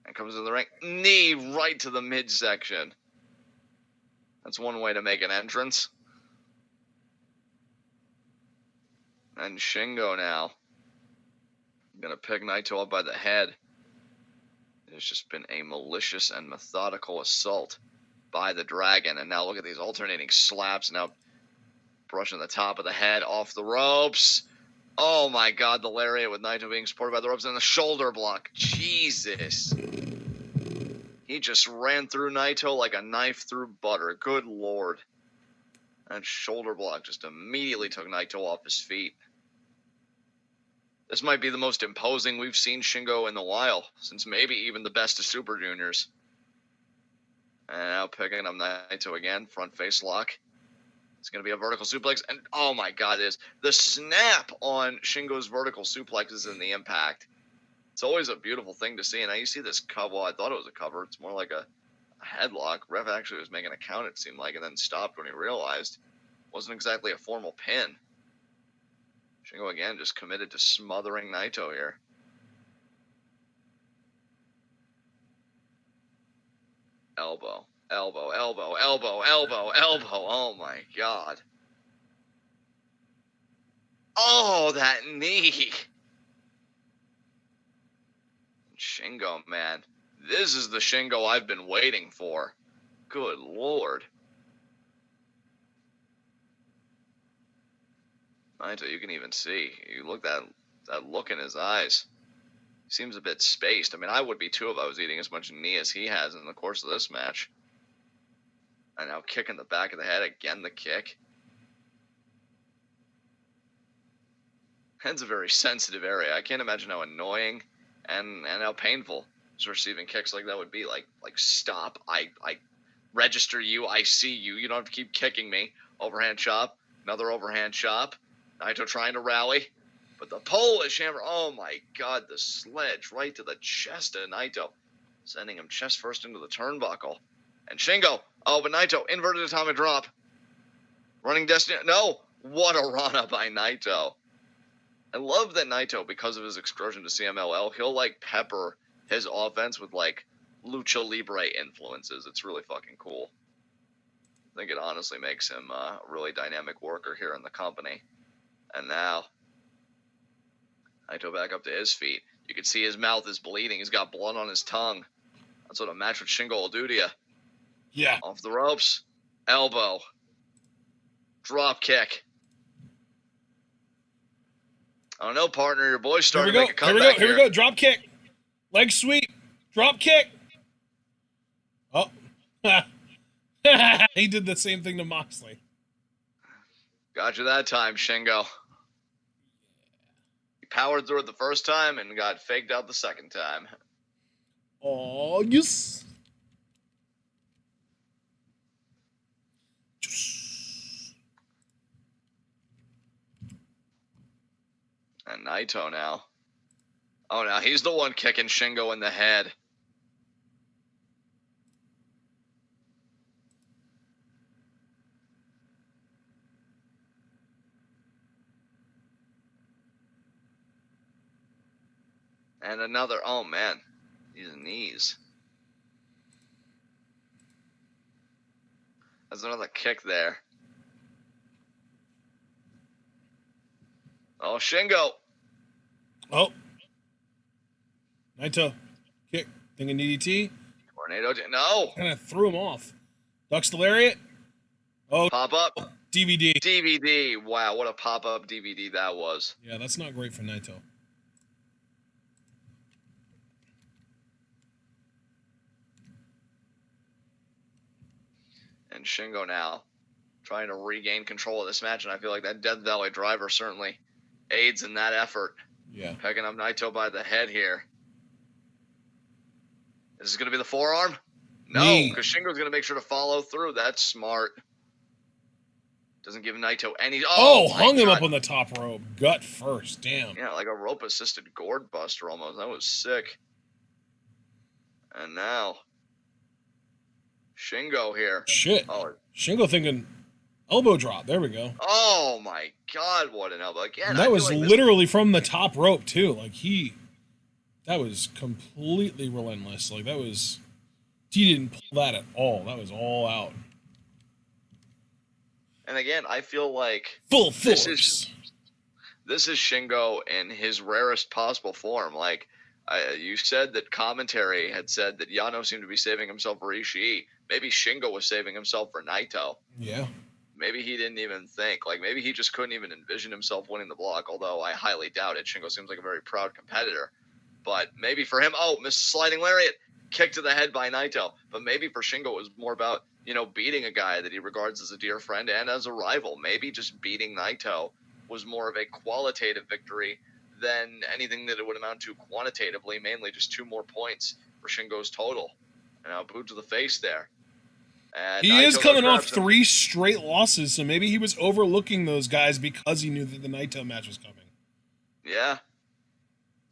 And comes in the ring. Knee right to the midsection. That's one way to make an entrance. And Shingo now. Gonna pick Naito up by the head. It's just been a malicious and methodical assault by the Dragon. And now look at these alternating slaps. Now brushing the top of the head off the ropes. Oh my God, the lariat with Naito being supported by the ropes and the shoulder block. Jesus. He just ran through Naito like a knife through butter. Good Lord. That shoulder block just immediately took Naito off his feet. This might be the most imposing we've seen Shingo in a while, since maybe even the best of Super Juniors. And now picking up Naito again, front face lock. It's going to be a vertical suplex, and oh my God, it is. The snap on Shingo's vertical suplexes in the impact. It's always a beautiful thing to see, and now you see this cover. Well, I thought it was a cover. It's more like a headlock. Ref actually was making a count, it seemed like, and then stopped when he realized it wasn't exactly a formal pin. Shingo again just committed to smothering Naito here. Elbow, elbow, elbow, elbow, elbow, elbow. Oh my God. Oh, that knee. Shingo, man. This is the Shingo I've been waiting for. Good Lord. Naito, you can even see. You look at that look in his eyes. He seems a bit spaced. I mean, I would be too if I was eating as much knee as he has in the course of this match. And now kick in the back of the head. Again, the kick. Head's a very sensitive area. I can't imagine how annoying and how painful receiving kicks like that would be. Like stop. I register you. I see you. You don't have to keep kicking me. Overhand chop. Another overhand chop. Naito trying to rally. But the Polish hammer. Oh my God. The sledge right to the chest of Naito. Sending him chest first into the turnbuckle. And Shingo. Oh, but Naito. Inverted atomic drop. Running destiny. No. What a run-up by Naito. I love that Naito, because of his excursion to CMLL, he'll like pepper his offense with like lucha libre influences. It's really fucking cool. I think it honestly makes him a really dynamic worker here in the company. And now Naito back up to his feet. You can see his mouth is bleeding. He's got blood on his tongue. That's what a match with Shingo will do to you. Yeah. Off the ropes. Elbow. Drop kick. I don't know, partner. Your boy's starting to make a comeback Here we go. Drop kick. Leg sweep. Drop kick. Oh. He did the same thing to Moxley. Got you that time, Shingo. He powered through it the first time and got faked out the second time. Oh, yes. And Naito now. Oh, now he's the one kicking Shingo in the head. And another. Oh, man. These knees. There's another kick there. Oh, Shingo. Oh. Naito. Kick. Thinking DDT. Tornado. No. Kind of threw him off. Ducks the lariat. Oh. Pop up. DVD. DVD. Wow, what a pop-up DVD that was. Yeah, that's not great for Naito. And Shingo now trying to regain control of this match, and I feel like that Death Valley driver certainly aids in that effort. Yeah. Picking up Naito by the head here. Is this going to be the forearm? No, because Shingo's going to make sure to follow through. That's smart. Doesn't give Naito any... Oh, hung him up on the top rope. Gut first. Damn. Yeah, like a rope-assisted gourd buster almost. That was sick. And now... Shingo here. Shit. Oh. Shingo thinking elbow drop. There we go. Oh my God, what an elbow. Again, And that was like literally from the top rope too. Like that was completely relentless. Like he didn't pull that at all. That was all out. And again, I feel like full force. This is Shingo in his rarest possible form. Like, you said that commentary had said that Yano seemed to be saving himself for Ishii. Maybe Shingo was saving himself for Naito. Yeah. Maybe he didn't even think. Like, maybe he just couldn't even envision himself winning the block, although I highly doubt it. Shingo seems like a very proud competitor. But maybe for him, missed sliding lariat, kick to the head by Naito. But maybe for Shingo it was more about, beating a guy that he regards as a dear friend and as a rival. Maybe just beating Naito was more of a qualitative victory than anything that it would amount to quantitatively, mainly just 2 more points for Shingo's total. And now boot to the face there. And he is coming off 3 straight losses, so maybe he was overlooking those guys because he knew that the Naito match was coming. Yeah.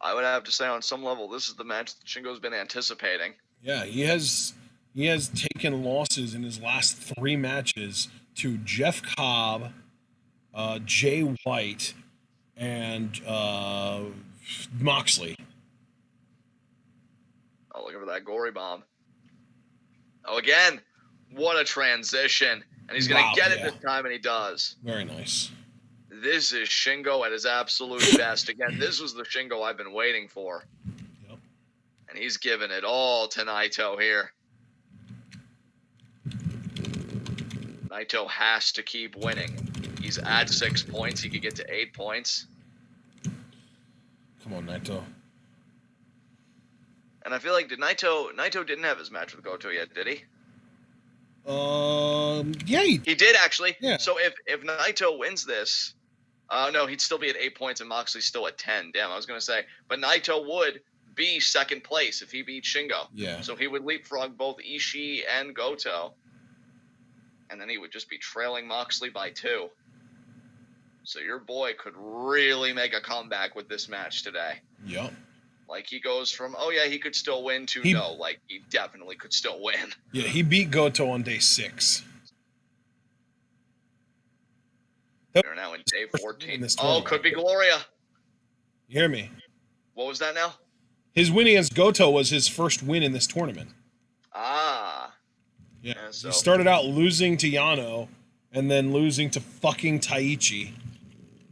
I would have to say on some level, this is the match that Shingo's been anticipating. Yeah, he has taken losses in his last 3 matches to Jeff Cobb, Jay White, and Moxley. Oh, looking for that gory bomb. Oh, again, what a transition. And he's going to get it this time, and he does. Very nice. This is Shingo at his absolute best. Again, this was the Shingo I've been waiting for. Yep. And he's giving it all to Naito here. Naito has to keep winning. He's at 6 points. He could get to 8 points. Come on, Naito. And I feel like Naito didn't have his match with Goto yet, did he? Yeah, he did actually. Yeah. So if Naito wins this, no, he'd still be at 8 points and Moxley's still at 10. Damn, I was gonna say, but Naito would be second place if he beat Shingo. Yeah. So he would leapfrog both Ishii and Goto, and then he would just be trailing Moxley by 2. So your boy could really make a comeback with this match today. Yep. Like, he goes from, oh yeah, he could still win, to no, like, he definitely could still win. Yeah, he beat Goto on day 6. We're now in day 14. Oh, could be Gloria. You hear me? What was that now? His win against Goto was his first win in this tournament. Ah. Yeah, so he started out losing to Yano, and then losing to fucking Taichi.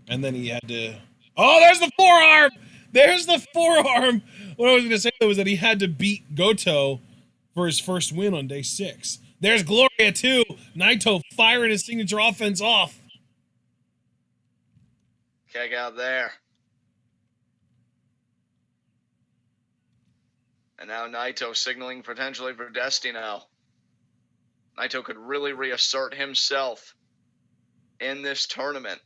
And then he had to... Oh, there's the forearm! There's the forearm! What I was going to say was that he had to beat Goto for his first win on day 6. There's Gloria, too. Naito firing his signature offense off. Kick out there. And now Naito signaling potentially for Destino. Naito could really reassert himself in this tournament.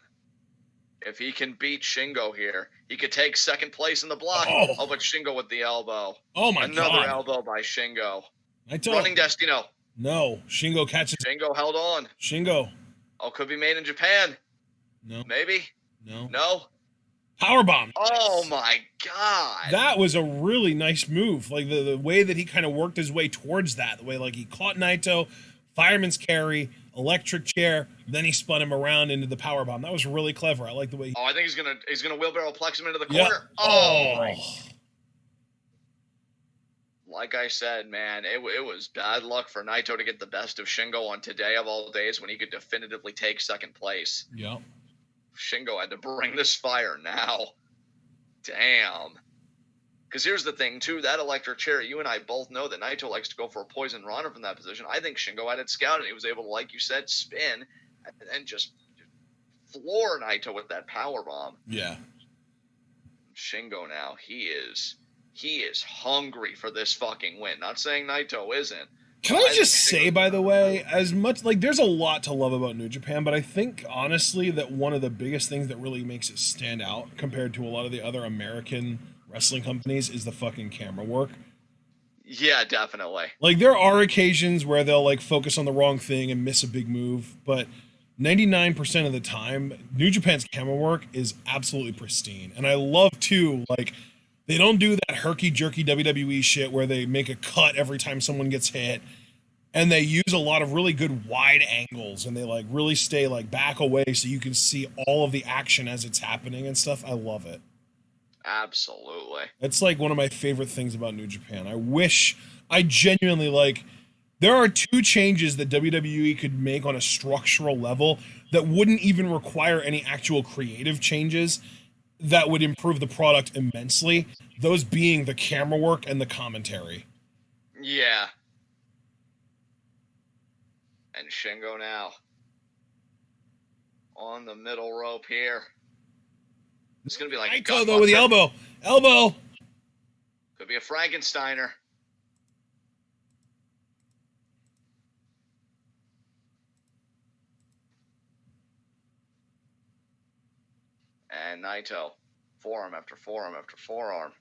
If he can beat Shingo here, he could take second place in the block. Oh, but Shingo with the elbow. Oh, my God. Another elbow by Shingo. Naito. Running Destino. No. Shingo catches. Shingo held on. Shingo. Oh, could be made in Japan. No. Maybe. No. No. Powerbomb. Oh, my God. That was a really nice move. Like, the way that he kind of worked his way towards that. The way, like, he caught Naito, fireman's carry, electric chair, then he spun him around into the powerbomb. That was really clever. I like the way he... Oh, I think he's gonna wheelbarrow plex him into the corner. Yep. Oh. Like I said, man, it was bad luck for Naito to get the best of Shingo on today of all days when he could definitively take second place. Yep. Shingo had to bring this fire now. Damn. Because here's the thing, too. That electric chair, you and I both know that Naito likes to go for a poison runner from that position. I think Shingo had it scouted. He was able to, like you said, spin and just floor Naito with that power bomb. Yeah. Shingo now, he is hungry for this fucking win. Not saying Naito isn't. Can I just say, by the way, as much, like, there's a lot to love about New Japan, but I think, honestly, that one of the biggest things that really makes it stand out compared to a lot of the other American wrestling companies is the fucking camera work. Yeah, definitely. Like, there are occasions where they'll, like, focus on the wrong thing and miss a big move, but 99% of the time, New Japan's camera work is absolutely pristine. And I love, too, like, they don't do that herky-jerky WWE shit where they make a cut every time someone gets hit. And they use a lot of really good wide angles, and they, like, really stay, like, back away so you can see all of the action as it's happening and stuff. I love it. Absolutely. It's, like, one of my favorite things about New Japan. I genuinely, like, there are 2 changes that WWE could make on a structural level that wouldn't even require any actual creative changes that would improve the product immensely. Those being the camera work and the commentary. Yeah. And Shingo now on the middle rope here. It's going to be like a Naito, though, with the elbow. Elbow. Could be a Frankensteiner. And Naito, forearm after forearm after forearm.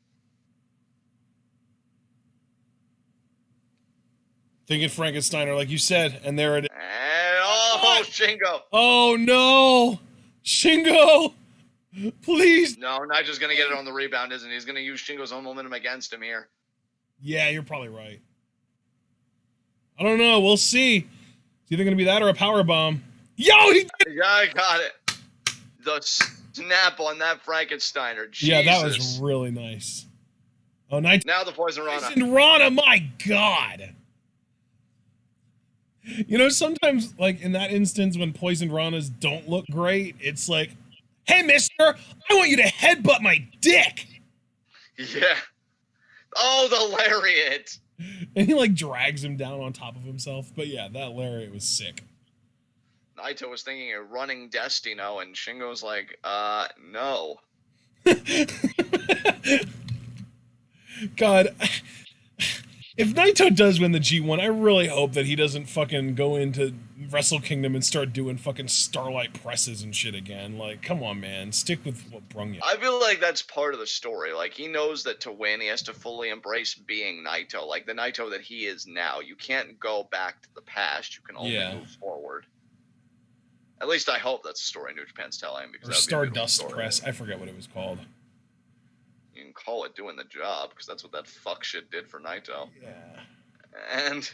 Thinking Frankensteiner, like you said, and there it is. And oh, Shingo. Oh, no. Shingo. Please. No, Naito's going to get it on the rebound, isn't he? He's going to use Shingo's own momentum against him here. Yeah, you're probably right. I don't know. We'll see. It's either going to be that or a power bomb. Yo, he did. Yeah, I got it. The snap on that Frankensteiner. Jesus. Yeah, that was really nice. Oh, nice. Now the Poison Rana. Poison Rana, my God. You know, sometimes, like, in that instance, when Poison Ranas don't look great, it's like, hey, mister, I want you to headbutt my dick. Yeah. Oh, the lariat! And he like drags him down on top of himself. But yeah, that lariat was sick. Naito was thinking a running Destino, and Shingo's like, no. God, if Naito does win the G1, I really hope that he doesn't fucking go into Wrestle Kingdom and start doing fucking Starlight presses and shit again. Like, come on, man. Stick with what brung you. I feel like that's part of the story. Like, he knows that to win, he has to fully embrace being Naito. Like, the Naito that he is now. You can't go back to the past. You can only move forward. At least I hope that's the story New Japan's telling. Because or Stardust Press. I forget what it was called. You can call it doing the job, because that's what that fuck shit did for Naito. Yeah. And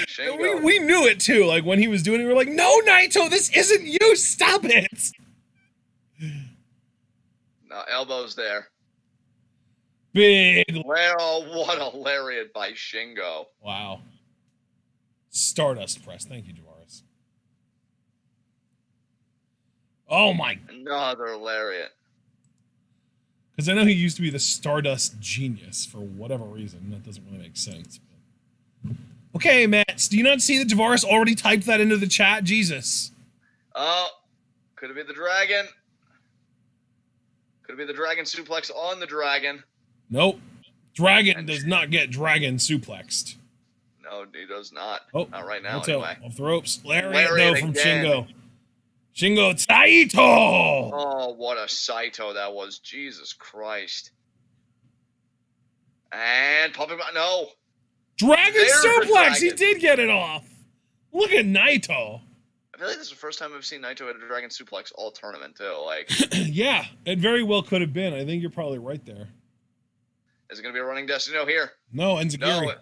Shingo. We knew it too. Like when he was doing it, we were like, "No, Naito, this isn't you. Stop it." No, elbows there. Big. Well, what a lariat by Shingo. Wow. Stardust Press. Thank you, Javaris. Oh my. Another lariat. Because I know he used to be the Stardust Genius for whatever reason. That doesn't really make sense. But... Okay, Matt, do you not see that Javaris already typed that into the chat? Jesus. Oh, could it be the dragon? Could it be the dragon suplex on the dragon? Nope. Dragon does not get dragon suplexed. No, he does not. Oh, not right now, anyway. Off the ropes. Lariat though, from again. Shingo. Shingo Taito! Oh, what a Saito that was. Jesus Christ. And popping back. No. Dragon There's suplex! the He did get it off. Look at Naito. I feel like this is the first time I've seen Naito hit a dragon suplex all tournament, too. Like, yeah, it very well could have been. I think you're probably right there. Is it going to be a running Destino here? No, Enziguri. No.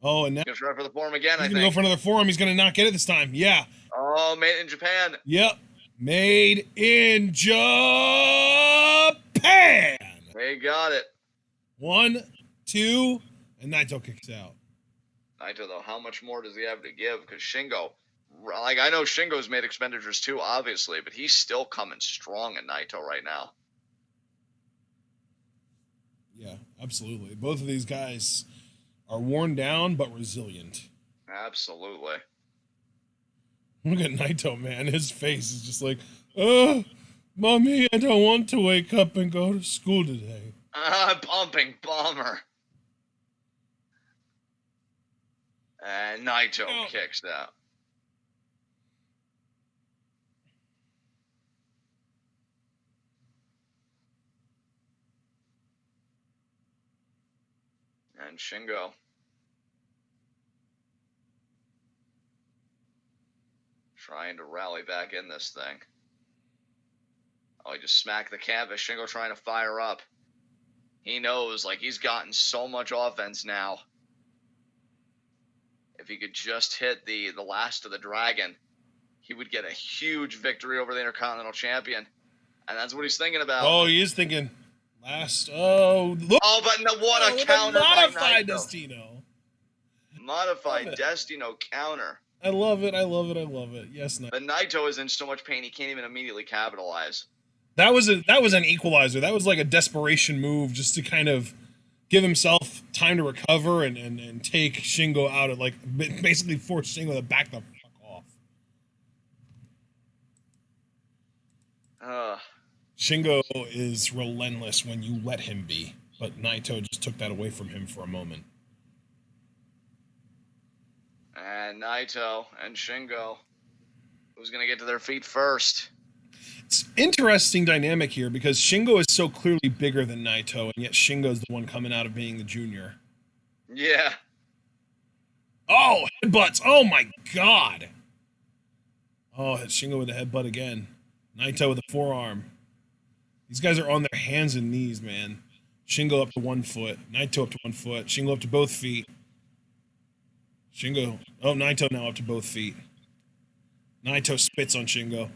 Oh, and now He's going to try for the forearm again, I he's think. going to go for another forearm. He's going to not get it this time. Yeah. Oh, made in Japan. Yep. Made in Japan. They got it. 1, 2, and Naito kicks out. Naito, though, how much more does he have to give? Because Shingo, like, I know Shingo's made expenditures too, obviously, but he's still coming strong in Naito right now. Yeah, absolutely. Both of these guys are worn down but resilient. Absolutely. Look at Naito, man. His face is just like, oh, Mommy, I don't want to wake up and go to school today. Bumping bomber. And Naito kicks out. And Shingo. Trying to rally back in this thing. Oh, he just smacked the canvas. Shingo trying to fire up. He knows, like, he's gotten so much offense now. If he could just hit the last of the dragon, he would get a huge victory over the Intercontinental Champion. And that's what he's thinking about. Oh, he is thinking last. Oh, look. Oh, but no, what a counter modified by Naito. Destino. Modified Destino counter. I love it. I love it. I love it. Yes, Naito. But Naito is in so much pain he can't even immediately capitalize. That was an equalizer. That was like a desperation move just to kind of give himself time to recover and take Shingo out of, like, basically force Shingo to back the fuck off. Shingo is relentless when you let him be, but Naito just took that away from him for a moment. And Naito and Shingo, who's going to get to their feet first? It's interesting dynamic here because Shingo is so clearly bigger than Naito, and yet Shingo's the one coming out of being the junior. Yeah. Oh, headbutts. Oh, my God. Oh, Shingo with a headbutt again. Naito with a forearm. These guys are on their hands and knees, man. Shingo up to 1 foot. Naito up to 1 foot. Shingo up to both feet. Shingo. Oh, Naito now up to both feet. Naito spits on Shingo.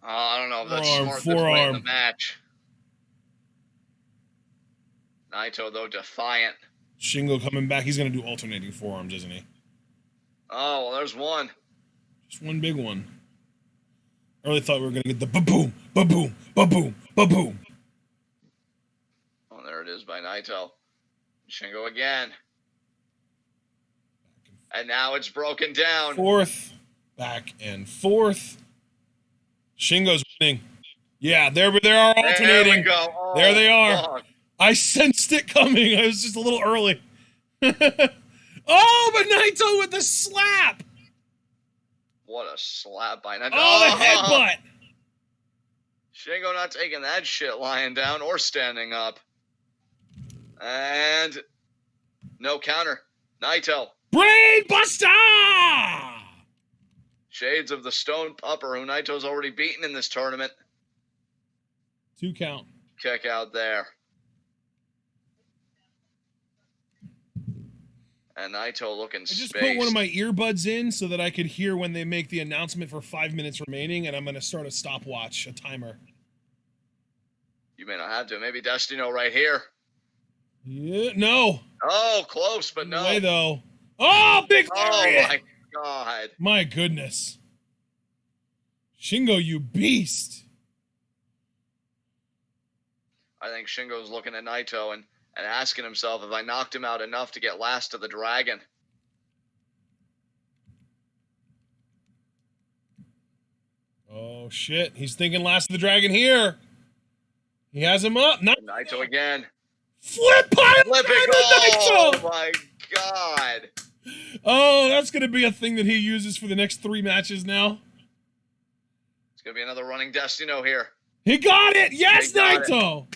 I don't know if that's Forearm, smart this way in the forearm. match. Naito, though, defiant. Shingo coming back. He's going to do alternating forearms, isn't he? Oh, well, there's one. Just one big one. I really thought we were going to get the ba-boom, ba-boom, ba-boom, ba-boom. Oh, there it is by Naito. Shingo again. And now it's broken down. Forth, back and forth. Shingo's winning. Yeah, they are alternating. There we go. Oh, there they are. Fuck. I sensed it coming. I was just a little early. Oh, but Naito with the slap. What a slap by Naito. Oh, the headbutt. Shingo not taking that shit lying down or standing up. And no counter. Naito. Brain buster. Shades of the Stone Pupper, who Naito's already beaten in this tournament. 2 count. Kick out there. And Naito looking spaced. I just put one of my earbuds in so that I could hear when they make the announcement for 5 minutes remaining, and I'm going to start a stopwatch, a timer. You may not have to. Maybe Destino right here. Yeah, no. Oh, close, but no. Way though. Oh, big lariat. Oh, my God. My goodness. Shingo, you beast. I think Shingo's looking at Naito and asking himself if I knocked him out enough to get last to the dragon. Oh, shit. He's thinking last of the dragon here. He has him up. Naito again. Flip pile Flip driver, it. Oh, Naito. my God. Oh, that's going to be a thing that he uses for the next 3 matches now. It's going to be another running Destino here. He got it. Yes, got Naito.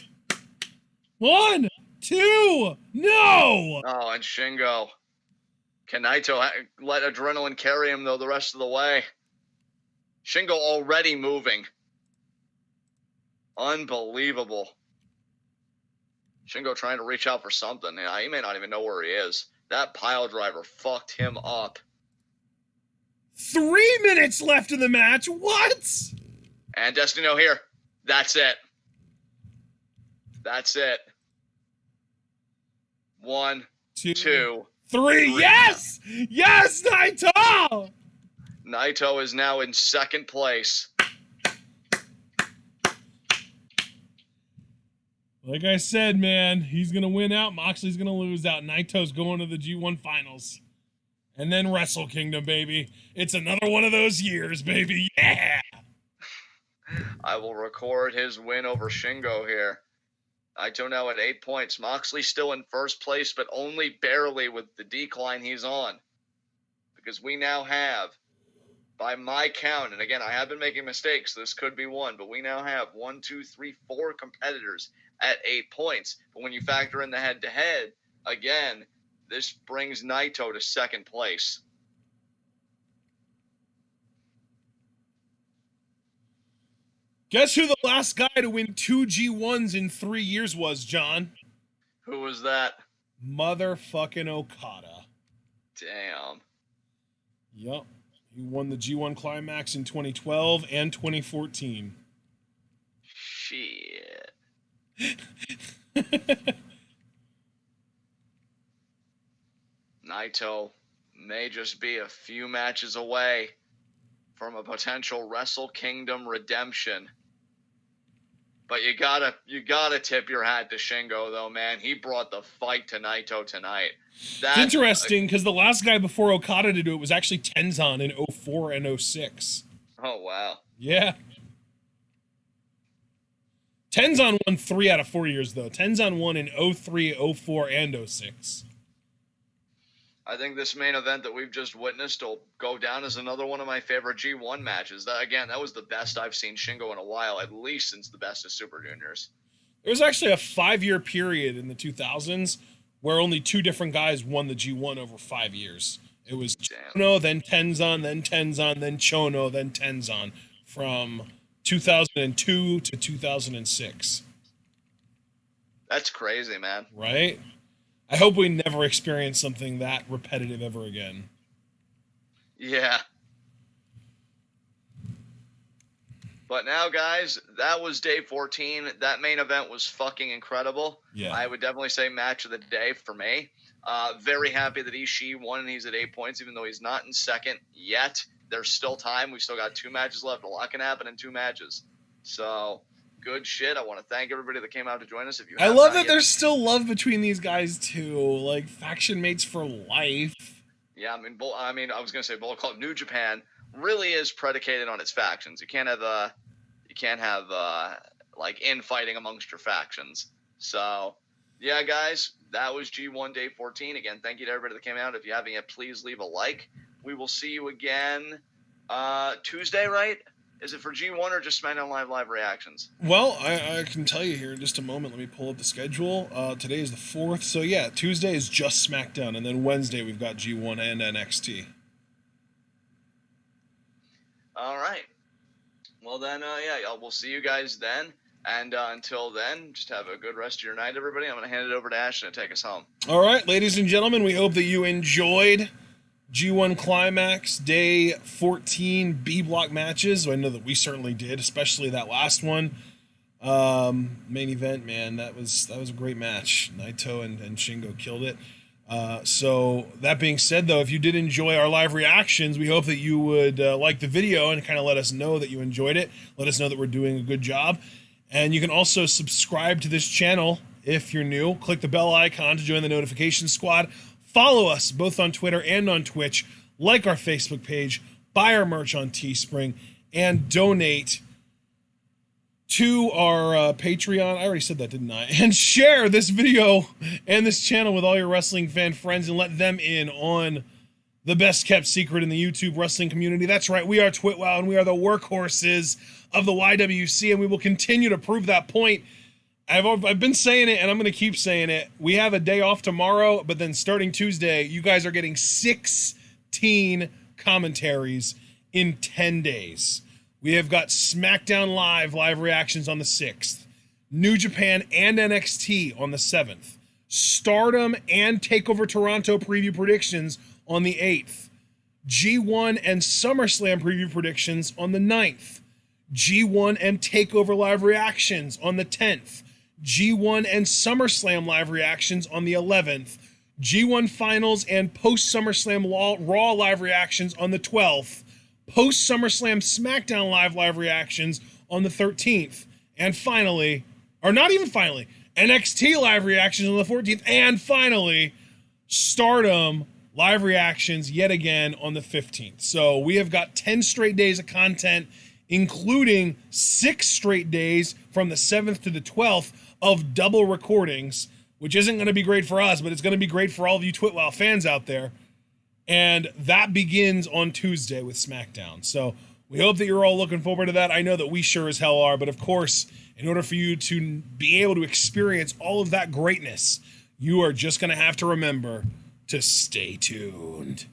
1, 2, no. Oh, and Shingo. Can Naito let adrenaline carry him, though, the rest of the way? Shingo already moving. Unbelievable. Shingo trying to reach out for something. Yeah, he may not even know where he is. That pile driver fucked him up. 3 minutes left in the match. What? And Destino here. That's it. That's it. 1, 2, 3. Yes! Yes, Naito! Naito is now in second place. Like I said, man, he's going to win out. Moxley's going to lose out. Naito's going to the G1 finals. And then Wrestle Kingdom, baby. It's another one of those years, baby. Yeah! I will record his win over Shingo here. Naito now at 8 points. Moxley still in first place, but only barely with the decline he's on. Because we now have, by my count, and again, I have been making mistakes, this could be one, but we now have 1, 2, 3, 4 competitors at 8 points. But when you factor in the head-to-head, again, this brings Naito to second place. Guess who the last guy to win 2 G1s in 3 years was, John? Who was that? Motherfucking Okada. Damn. Yup. He won the G1 Climax in 2012 and 2014. Shit. Naito may just be a few matches away from a potential Wrestle Kingdom redemption. But you gotta tip your hat to Shingo, though, man. He brought the fight to Naito tonight. It's interesting because the last guy before Okada to do it was actually Tenzan in 04 and 06. Oh, wow. Yeah. Tenzan won 3 out of 4 years, though. Tenzan won in 03, 04, and 06. I think this main event that we've just witnessed will go down as another one of my favorite G1 matches. That was the best I've seen Shingo in a while, at least since the Best of Super Juniors. There was actually a 5-year period in the 2000s where only 2 different guys won the G1 over 5 years. It was Chono, then Tenzan, then Tenzan, then Chono, then Tenzan from 2002 to 2006. That's crazy, man. Right? I hope we never experience something that repetitive ever again. Yeah. But now, guys, that was day 14. That main event was fucking incredible. Yeah. I would definitely say match of the day for me. Very happy that Ishii won and he's at 8 points, even though he's not in second yet. There's still time. We still got 2 matches left. A lot can happen in 2 matches. So, good shit. I want to thank everybody that came out to join us. If you, I love that there's still love between these guys too, like faction mates for life. Yeah, I mean, I was gonna say Bullet Club New Japan really is predicated on its factions. You can't have like infighting amongst your factions. So, yeah, guys, that was G1 Day 14. Again, thank you to everybody that came out. If you haven't yet, please leave a like. We will see you again Tuesday, right? Is it for G1 or just SmackDown live reactions? Well, I can tell you here in just a moment. Let me pull up the schedule. Today is the 4th. So, yeah, Tuesday is just SmackDown. And then Wednesday we've got G1 and NXT. All right. Well, then, yeah, we'll see you guys then. And until then, just have a good rest of your night, everybody. I'm going to hand it over to Ashton to take us home. All right, ladies and gentlemen, we hope that you enjoyed G1 Climax Day 14 B block matches. I know that we certainly did, especially that last one. Main event, man, that was a great match. Naito and Shingo killed it. So that being said, though, if you did enjoy our live reactions, we hope that you would like the video and kind of let us know that you enjoyed it. Let us know that we're doing a good job. And you can also subscribe to this channel if you're new. Click the bell icon to join the notification squad. Follow us both on Twitter and on Twitch. Like our Facebook page. Buy our merch on Teespring. And donate to our Patreon. I already said that, didn't I? And share this video and this channel with all your wrestling fan friends and let them in on the best kept secret in the YouTube wrestling community. That's right, we are Twitwow and we are the workhorses of the YWC, and we will continue to prove that point. I've been saying it, and I'm going to keep saying it. We have a day off tomorrow, but then starting Tuesday, you guys are getting 16 commentaries in 10 days. We have got SmackDown live reactions on the 6th, New Japan and NXT on the 7th, Stardom and TakeOver Toronto preview predictions on the 8th, G1 and SummerSlam preview predictions on the 9th, G1 and TakeOver live reactions on the 10th, G1 and SummerSlam live reactions on the 11th, G1 Finals and post-SummerSlam Raw live reactions on the 12th, post-SummerSlam SmackDown live reactions on the 13th, and finally, or not even finally, NXT live reactions on the 14th, and finally, Stardom live reactions yet again on the 15th. So we have got 10 straight days of content, including 6 straight days from the 7th to the 12th of double recordings, which isn't going to be great for us, but it's going to be great for all of you Twitwow fans out there. And that begins on Tuesday with SmackDown. So we hope that you're all looking forward to that. I know that we sure as hell are, but of course, in order for you to be able to experience all of that greatness, you are just going to have to remember to stay tuned.